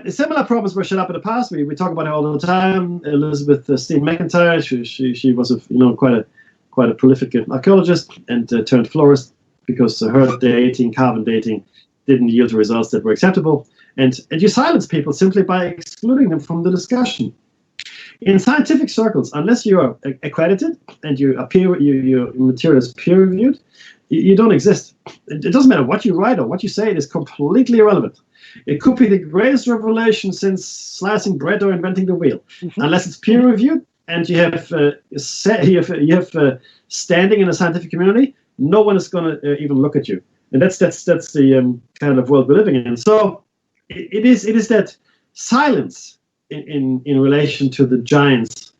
[SPEAKER 2] Similar problems were shut up in the past. We talk about it all the time. Elizabeth Steen McIntyre, she was quite a prolific archaeologist and turned florist, because her dating, carbon dating, didn't yield results that were acceptable. And you silence people simply by excluding them from the discussion. In scientific circles, unless you are accredited and your material is peer-reviewed, you don't exist. It doesn't matter what you write or what you say. It is completely irrelevant. It could be the greatest revelation since slicing bread or inventing the wheel. Unless it's peer-reviewed and you have standing in a scientific community, no one is going to even look at you. And that's the kind of world we're living in. So it is that silence in relation to the giants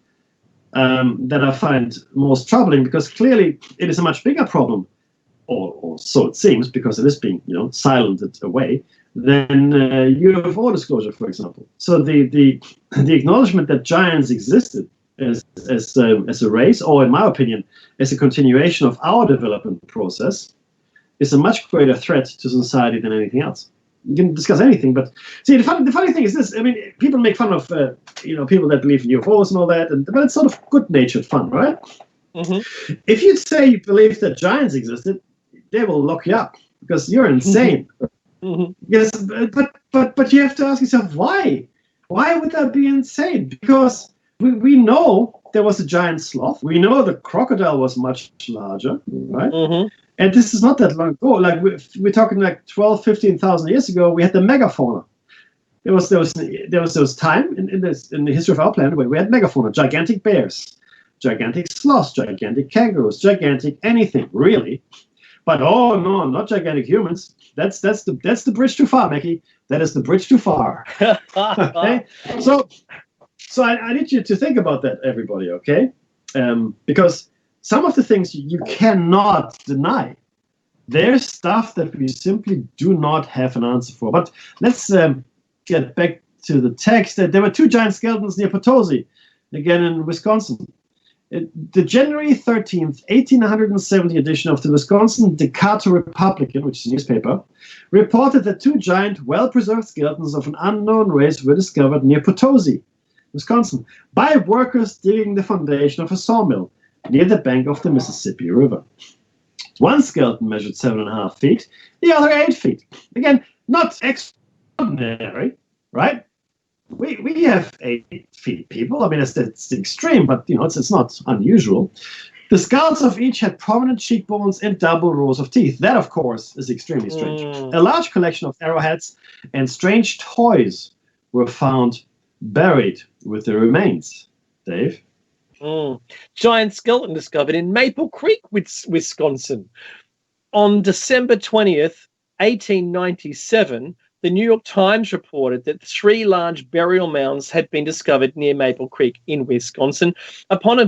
[SPEAKER 2] that I find most troubling, because clearly it is a much bigger problem, or so it seems, because it is being silenced away, than UFO disclosure, for example. So the acknowledgement that giants existed as a race, or in my opinion, as a continuation of our development process, is a much greater threat to society than anything else. You can discuss anything, but see, the funny thing is this. I mean, people make fun of people that believe in UFOs and all that, but it's sort of good-natured fun, right? If you say you believe that giants existed, they will lock you up because you're insane. Yes, but you have to ask yourself why. Why would that be insane? Because we know there was a giant sloth. We know the crocodile was much larger, right? And this is not that long ago. Like we're talking like 12, 15,000 years ago. We had the megafauna. There was time in the history of our planet where we had megafauna, gigantic bears, gigantic sloths, gigantic kangaroos, gigantic anything really. But oh no, not gigantic humans. That's the bridge too far, Mackie. That is the bridge too far. Okay? So I need you to think about that, everybody, okay? Because some of the things you cannot deny. There's stuff that we simply do not have an answer for. But let's get back to the text. There were two giant skeletons near Potosi, again in Wisconsin. The January 13th, 1870 edition of the Wisconsin Decatur Republican, which is a newspaper, reported that two giant, well-preserved skeletons of an unknown race were discovered near Potosi, Wisconsin, by workers digging the foundation of a sawmill near the bank of the Mississippi River. One skeleton measured 7.5 feet, the other 8 feet. Again, not extraordinary, right? We have 8 feet people. I mean, it's extreme, but it's not unusual. The skulls of each had prominent cheekbones and double rows of teeth. That, of course, is extremely strange. A large collection of arrowheads and strange toys were found buried with the remains. Dave?
[SPEAKER 3] Giant skeleton discovered in Maple Creek, Wisconsin. On December 20th, 1897, the New York Times reported that 3 large burial mounds had been discovered near Maple Creek in Wisconsin. Upon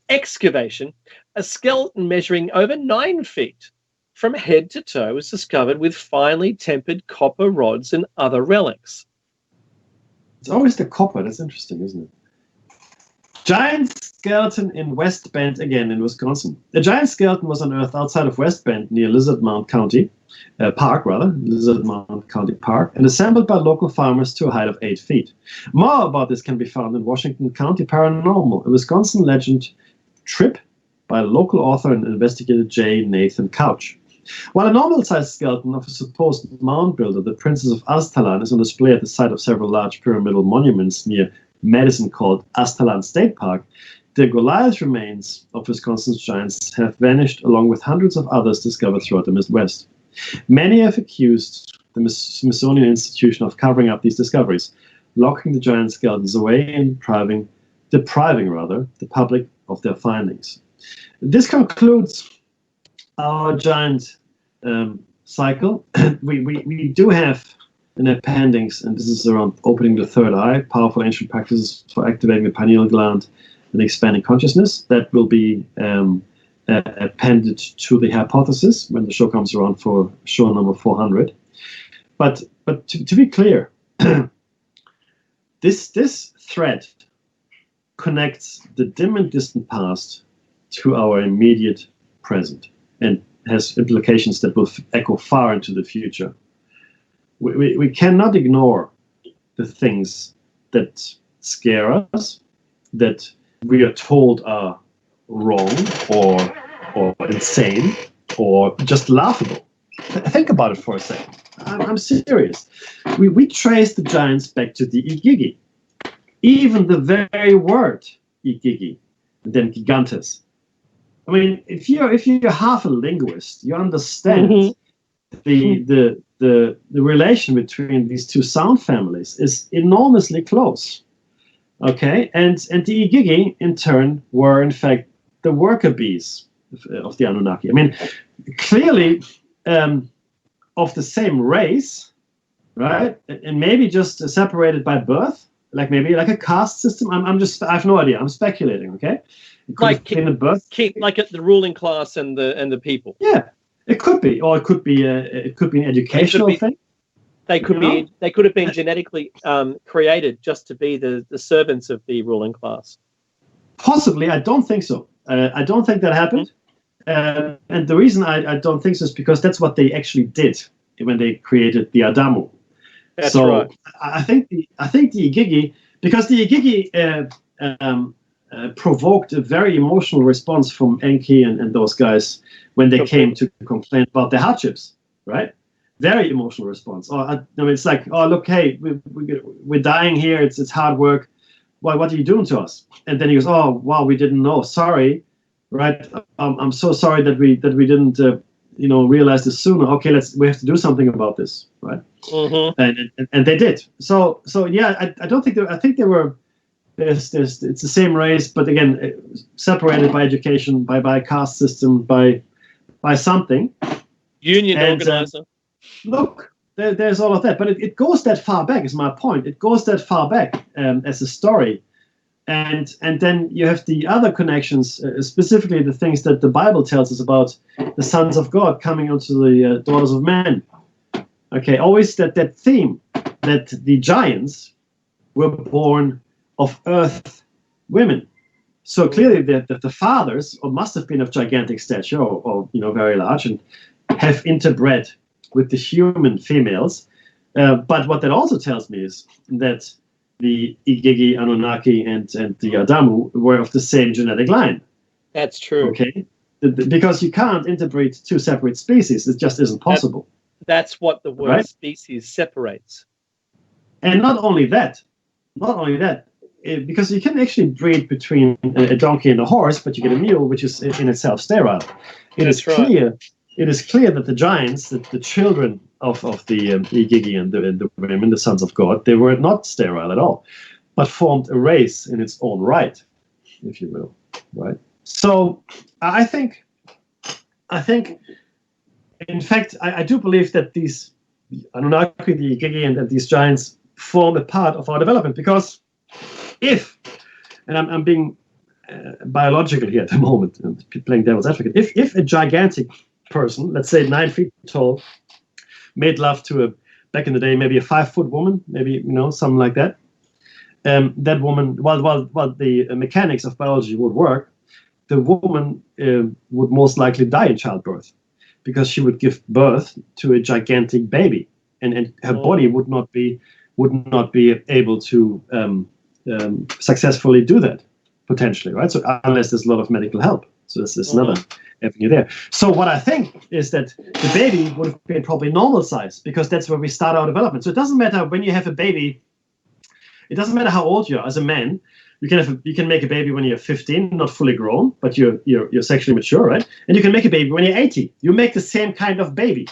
[SPEAKER 3] excavation, a skeleton measuring over 9 feet from head to toe was discovered with finely tempered copper rods and other relics.
[SPEAKER 2] It's always the copper. That's interesting, isn't it? Giant skeleton in West Bend, again in Wisconsin. The giant skeleton was unearthed outside of West Bend near Lizard Mound County Park, Lizard Mound County Park, and assembled by local farmers to a height of 8 feet. More about this can be found in Washington County Paranormal, a Wisconsin legend trip by local author and investigator J. Nathan Couch. While a normal-sized skeleton of a supposed mound builder, the Princess of Aztalan, is on display at the site of several large pyramidal monuments near Madison called Aztalan State Park, the Goliath remains of Wisconsin's giants have vanished along with hundreds of others discovered throughout the Midwest. Many have accused the Smithsonian Institution of covering up these discoveries, locking the giant skeletons away and depriving the public of their findings. This concludes our giant cycle. We do have an appendix, and this is around opening the third eye, powerful ancient practices for activating the pineal gland and expanding consciousness. That will be appended to the hypothesis when the show comes around for show number 400. But to be clear, this thread connects the dim and distant past to our immediate present and has implications that will echo far into the future. We cannot ignore the things that scare us, that we are told are wrong or insane or just laughable. Think about it for a second. I'm serious. We trace the giants back to the Igigi. Even the very word Igigi, and then gigantes. I mean, if you're half a linguist, you understand the relation between these two sound families is enormously close. Okay, and the Igigi in turn were in fact the worker bees of the Anunnaki. I mean, clearly of the same race, right? And maybe just separated by birth, like maybe like a caste system. I have no idea. I'm speculating. Okay, it could
[SPEAKER 3] like
[SPEAKER 2] have been a birth,
[SPEAKER 3] like at the ruling class and the people.
[SPEAKER 2] Yeah, it could be, or it could be an educational thing.
[SPEAKER 3] They could have been genetically created just to be the servants of the ruling class.
[SPEAKER 2] Possibly, I don't think so. I don't think that happened. And the reason I don't think so is because that's what they actually did when they created the Adamu.
[SPEAKER 3] That's right.
[SPEAKER 2] I think the Igigi, because the Igigi provoked a very emotional response from Enki and those guys when they came to complain about their hardships, right? Very emotional response. It's like, oh, look, hey, we're dying here. It's hard work. What are you doing to us? And then he goes, oh, wow, we didn't know. Sorry, right? I'm so sorry that we didn't, realize this sooner. Okay, we have to do something about this, right? Mm-hmm. And they did. So yeah, I don't think I think they were. It's the same race, but again, separated by education, by caste system, by something.
[SPEAKER 3] Union organizer.
[SPEAKER 2] Look, there's all of that, but it goes that far back, is my point. It goes that far back as a story. And then you have the other connections, specifically the things that the Bible tells us about the sons of God coming onto the daughters of men. Okay, always that theme that the giants were born of earth women. So clearly the fathers must have been of gigantic stature or very large and have interbred with the human females. But what that also tells me is that the Igigi, Anunnaki, and the Adamu were of the same genetic line.
[SPEAKER 3] That's true.
[SPEAKER 2] Okay, because you can't interbreed two separate species. It just isn't possible.
[SPEAKER 3] That's what the word species separates.
[SPEAKER 2] And not only that, because you can actually breed between a donkey and a horse, but you get a mule, which is in itself sterile. It is clear that the giants, the children of the Igigi and the women, the sons of God, they were not sterile at all, but formed a race in its own right, if you will, right? So I think, in fact, I do believe that these Anunnaki, the Igigi, and these giants form a part of our development, because and I'm being biological here at the moment, and playing devil's advocate, if a gigantic person, let's say 9 feet tall, made love to back in the day, maybe a 5-foot woman, maybe, something like that, that woman, while the mechanics of biology would work, the woman would most likely die in childbirth because she would give birth to a gigantic baby, and her body would not be able to successfully do that potentially, right? So unless there's a lot of medical help, so there's another avenue there. So what I think is that the baby would have been probably normal size because that's where we start our development. So it doesn't matter when you have a baby. It doesn't matter how old you are. As a man, you can make a baby when you're 15, not fully grown, but you're sexually mature, right? And you can make a baby when you're 80. You make the same kind of baby.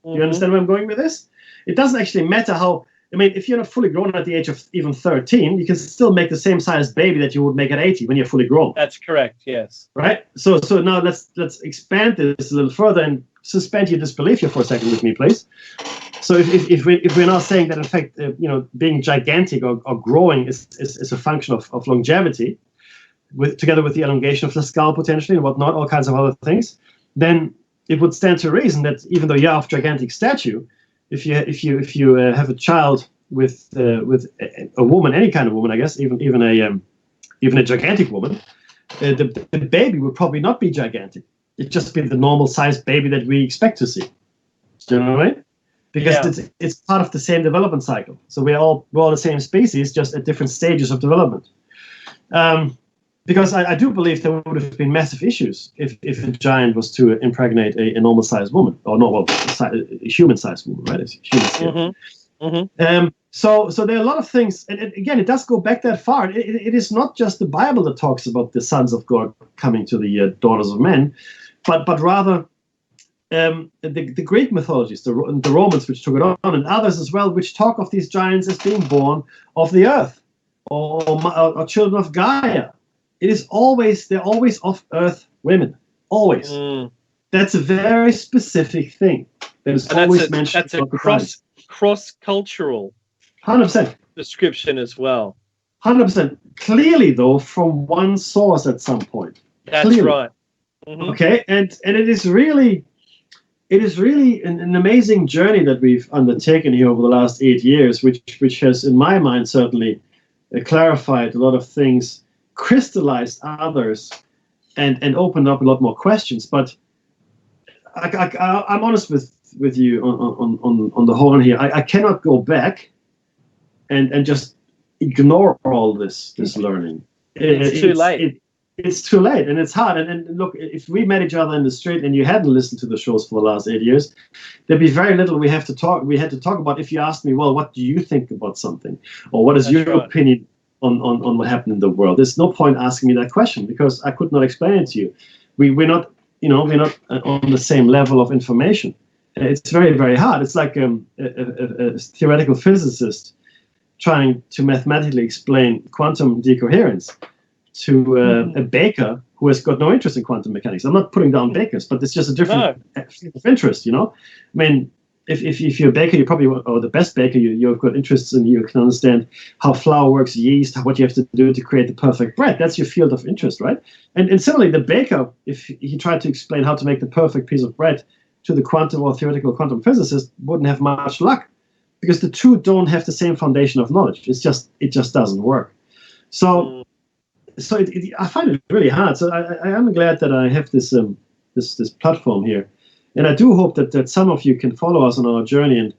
[SPEAKER 2] You understand where I'm going with this? It doesn't actually matter how. I mean, if you're not fully grown at the age of even 13, you can still make the same size baby that you would make at 80 when you're fully grown.
[SPEAKER 3] That's correct. Yes.
[SPEAKER 2] Right. So now let's expand this a little further and suspend your disbelief here for a second with me, please. So if we're not saying that in fact being gigantic or growing is a function of longevity, together with the elongation of the skull potentially and whatnot, all kinds of other things, then it would stand to reason that even though you're of gigantic stature, if you have a child with a woman, any kind of woman, I guess, even a gigantic woman, the baby would probably not be gigantic. It'd just be the normal sized baby that we expect to see. Do you know what I mean? Because it's part of the same development cycle. So we're all the same species, just at different stages of development. Because I do believe there would have been massive issues if a giant was to impregnate a normal-sized woman, or a human-sized woman, right? It's human. So there are a lot of things, and again, it does go back that far. It is not just the Bible that talks about the sons of God coming to the daughters of men, but rather the Greek mythologies, the Romans, which took it on, and others as well, which talk of these giants as being born of the earth, or children of Gaia. They're always of earth women, always. That's a very specific thing that is always mentioned.
[SPEAKER 3] That's a cross-cultural
[SPEAKER 2] 100%
[SPEAKER 3] description as well.
[SPEAKER 2] 100%. Clearly, though, from one source at some point.
[SPEAKER 3] That's
[SPEAKER 2] clearly.
[SPEAKER 3] right.
[SPEAKER 2] Okay, and it is really an amazing journey that we've undertaken here over the last 8 years, which has, in my mind, certainly clarified a lot of things, crystallized others, and opened up a lot more questions. But I'm honest with you on the horn here. I cannot go back and just ignore all this learning.
[SPEAKER 3] It's too late.
[SPEAKER 2] It's too late, and it's hard. And look, if we met each other in the street and you hadn't listened to the shows for the last 8 years, there'd be very little we had to talk about if you asked me, well, what do you think about something, or what is your opinion on what happened in the world? There's no point asking me that question because I could not explain it to you. We're not on the same level of information. It's very, very hard. It's like a theoretical physicist trying to mathematically explain quantum decoherence to a baker who has got no interest in quantum mechanics. I'm not putting down bakers, but it's just a different of interest, I mean, if you're a baker, or the best baker, you've got interests and you can understand how flour works, yeast, what you have to do to create the perfect bread. That's your field of interest, right? And similarly, the baker, if he tried to explain how to make the perfect piece of bread to the quantum or theoretical quantum physicist, wouldn't have much luck because the two don't have the same foundation of knowledge. It just doesn't work. So I find it really hard. So I am glad that I have this platform here. And I do hope that some of you can follow us on our journey and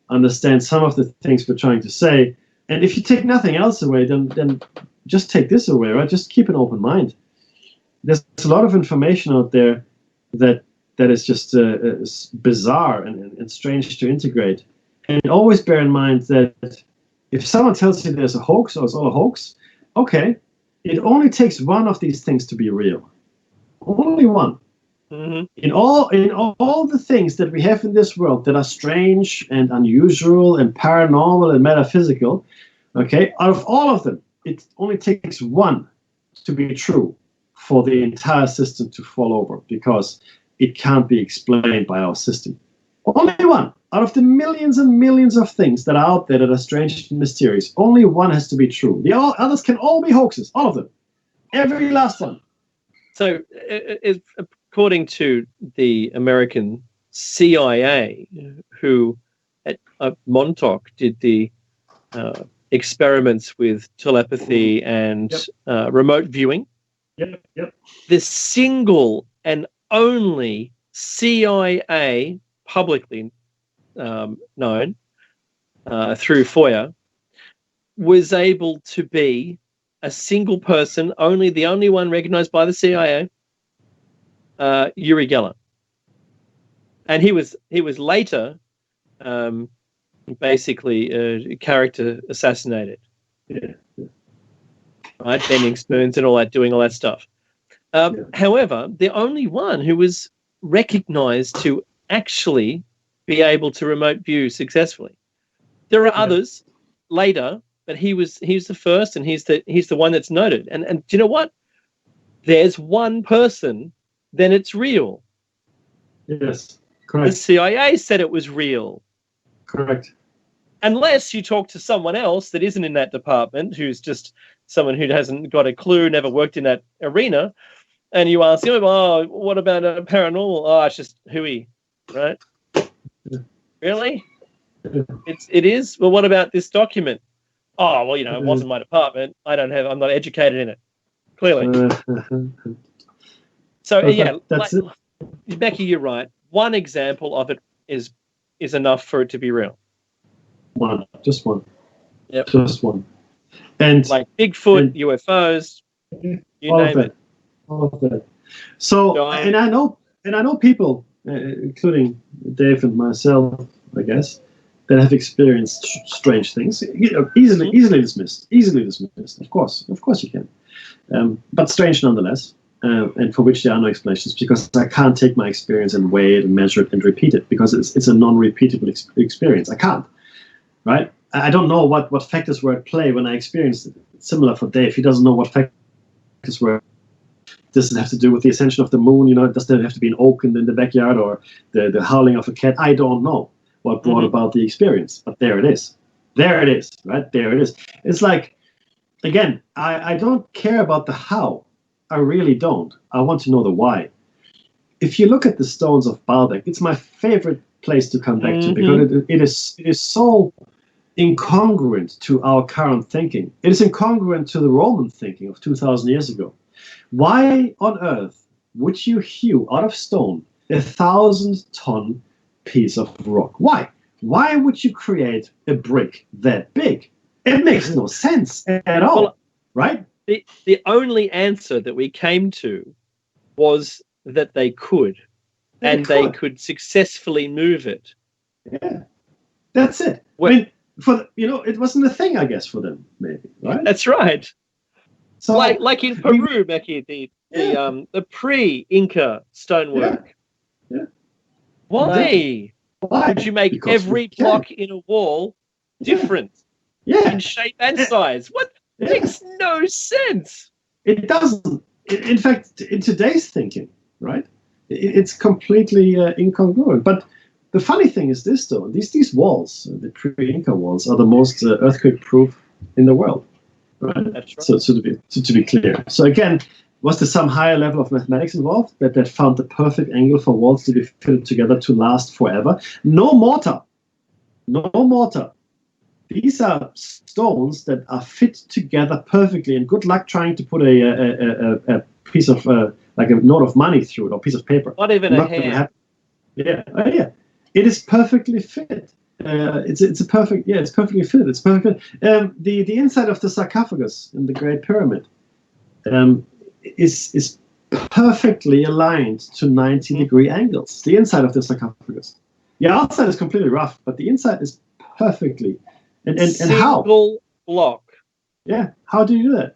[SPEAKER 2] understand some of the things we're trying to say. And if you take nothing else away, then just take this away, right? Just keep an open mind. There's a lot of information out there that is just bizarre and strange to integrate. And always bear in mind that if someone tells you there's a hoax or it's all a hoax, okay, it only takes one of these things to be real. Only one. In all the things that we have in this world that are strange and unusual and paranormal and metaphysical, okay, out of all of them, it only takes one to be true for the entire system to fall over because it can't be explained by our system. Only one. Out of the millions and millions of things that are out there that are strange and mysterious, only one has to be true. The others can all be hoaxes, all of them. Every last one.
[SPEAKER 3] So, according to the American CIA, who at Montauk did the experiments with telepathy and remote viewing.
[SPEAKER 2] Yep.
[SPEAKER 3] The single and only CIA publicly known through FOIA was able to be a single person, the only one recognized by the CIA, Uri Geller. And he was later basically character assassinated.
[SPEAKER 2] Yeah.
[SPEAKER 3] Right, bending spoons and all that, doing all that stuff. However, the only one who was recognized to actually be able to remote view successfully. There are others later, but he's the first, and he's the one that's noted. And do you know what? There's one person, then it's real.
[SPEAKER 2] Yes,
[SPEAKER 3] The
[SPEAKER 2] correct.
[SPEAKER 3] CIA said it was real.
[SPEAKER 2] Correct.
[SPEAKER 3] Unless you talk to someone else that isn't in that department, who's just someone who hasn't got a clue, never worked in that arena, and you ask him, "Oh, what about paranormal?" "Oh, it's just hooey," right?
[SPEAKER 2] Yeah.
[SPEAKER 3] Really?
[SPEAKER 2] Yeah.
[SPEAKER 3] It is. Well, what about this document? "Oh, well, it wasn't my department. I'm not educated in it." Clearly. So
[SPEAKER 2] that's it.
[SPEAKER 3] Becky, you're right. One example of it is enough for it to be real.
[SPEAKER 2] Just one.
[SPEAKER 3] Yep.
[SPEAKER 2] Just one. And
[SPEAKER 3] Like Bigfoot, UFOs, you name it.
[SPEAKER 2] All of that. So,
[SPEAKER 3] John.
[SPEAKER 2] and I know people, including Dave and myself, I guess, that have experienced strange things. Easily dismissed. Of course you can. But strange nonetheless, and for which there are no explanations, because I can't take my experience and weigh it and measure it and repeat it, because it's a non-repeatable experience. I can't. Right? I don't know what factors were at play when I experienced it. It's similar for Dave. He doesn't know what factors were. Does it have to do with the ascension of the moon? Does there have to be an oak in the backyard, or the howling of a cat? I don't know what brought about the experience, but there it is. There it is, right? There it is. It's like, again, I don't care about the how. I really don't. I want to know the why. If you look at the stones of Baalbek, it's my favorite place to come back to, because it is so incongruent to our current thinking. It is incongruent to the Roman thinking of 2,000 years ago. Why on earth would you hew out of stone 1,000-ton piece of rock? Why? Why would you create a brick that big? It makes no sense at all,
[SPEAKER 3] Well,
[SPEAKER 2] right?
[SPEAKER 3] The only answer that we came to was that they could, and they could successfully move it.
[SPEAKER 2] Yeah, that's it.
[SPEAKER 3] Well,
[SPEAKER 2] I mean, it wasn't a thing, I guess, for them, maybe, right?
[SPEAKER 3] That's right.
[SPEAKER 2] So,
[SPEAKER 3] like in Peru, Becky, the pre-Inca stonework.
[SPEAKER 2] Yeah.
[SPEAKER 3] Why would you make
[SPEAKER 2] Because
[SPEAKER 3] every
[SPEAKER 2] we can.
[SPEAKER 3] block in a wall different
[SPEAKER 2] Yeah,
[SPEAKER 3] in shape and size? What makes no sense?
[SPEAKER 2] it doesn't. In fact, in today's thinking, right, it's completely incongruent. But the funny thing is this, though: these walls, the pre-Inca walls, are the most earthquake-proof in the world. Right?
[SPEAKER 3] That's right.
[SPEAKER 2] So to be clear. So again, was there some higher level of mathematics involved that found the perfect angle for walls to be fitted together to last forever? No mortar. These are stones that are fit together perfectly, and good luck trying to put a piece of like a note of money through it, or piece of paper.
[SPEAKER 3] Not even a hand.
[SPEAKER 2] Yeah. It is perfectly fit. It's perfectly fit. It's perfect. The inside of the sarcophagus in the Great Pyramid is perfectly aligned to 90-degree angles. The inside of the sarcophagus. The outside is completely rough, but the inside is perfectly. And how?
[SPEAKER 3] Single block.
[SPEAKER 2] Yeah, how do you do that?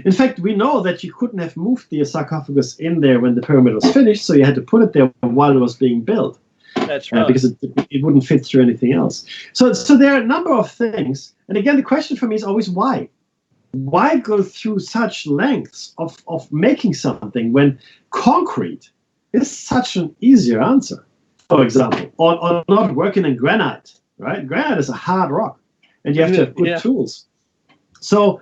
[SPEAKER 2] In fact, we know that you couldn't have moved the sarcophagus in there when the pyramid was finished, so you had to put it there while it was being built.
[SPEAKER 3] That's right.
[SPEAKER 2] Because it wouldn't fit through anything else. So there are a number of things. And again, the question for me is always why? Why go through such lengths of making something when concrete is such an easier answer, for example, or not working in granite, right? Granite is a hard rock, and you have to have good tools. So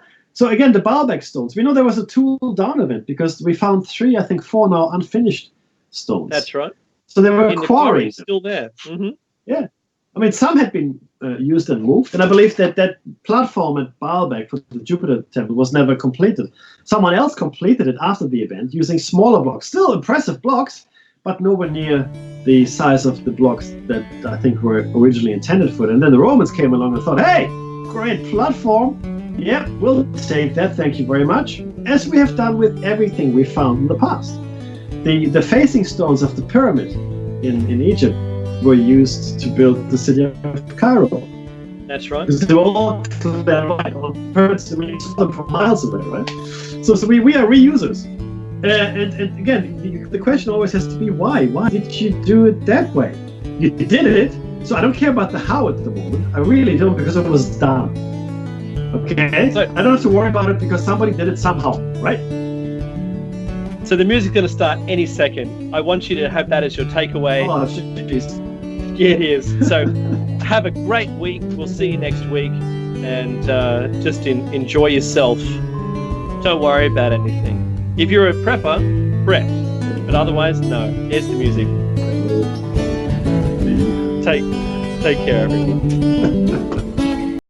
[SPEAKER 2] again, the Baalbek stones, we know there was a tool down event because we found 4 now unfinished stones.
[SPEAKER 3] That's right.
[SPEAKER 2] So they were
[SPEAKER 3] In the
[SPEAKER 2] quarrying.
[SPEAKER 3] Still there. Mm-hmm.
[SPEAKER 2] Yeah. I mean, some had been used and moved. And I believe that that platform at Baalbek for the Jupiter temple was never completed. Someone else completed it after the event using smaller blocks, still impressive blocks, but nowhere near the size of the blocks that I think were originally intended for it. And then the Romans came along and thought, hey, great platform. Yep, we'll take that, thank you very much. As we have done with everything we found in the past. The facing stones of the pyramid in Egypt were used to build the city of Cairo.
[SPEAKER 3] That's right.
[SPEAKER 2] Because they were all right, all pyramids, I mean, you saw them from miles away, right? So we are reusers. And again, the question always has to be why? Why did you do it that way? You did it, so I don't care about the how at the moment. I really don't, because it was done. Okay? So I don't have to worry about it because somebody did it somehow, right?
[SPEAKER 3] So the music's going to start any second. I want you to have that as your takeaway.
[SPEAKER 2] Oh, jeez.
[SPEAKER 3] Yeah, it is. So have a great week. We'll see you next week. And just enjoy yourself. Don't worry about anything. If you're a prepper, prep. But otherwise, no. Here's the music. Take care, everyone.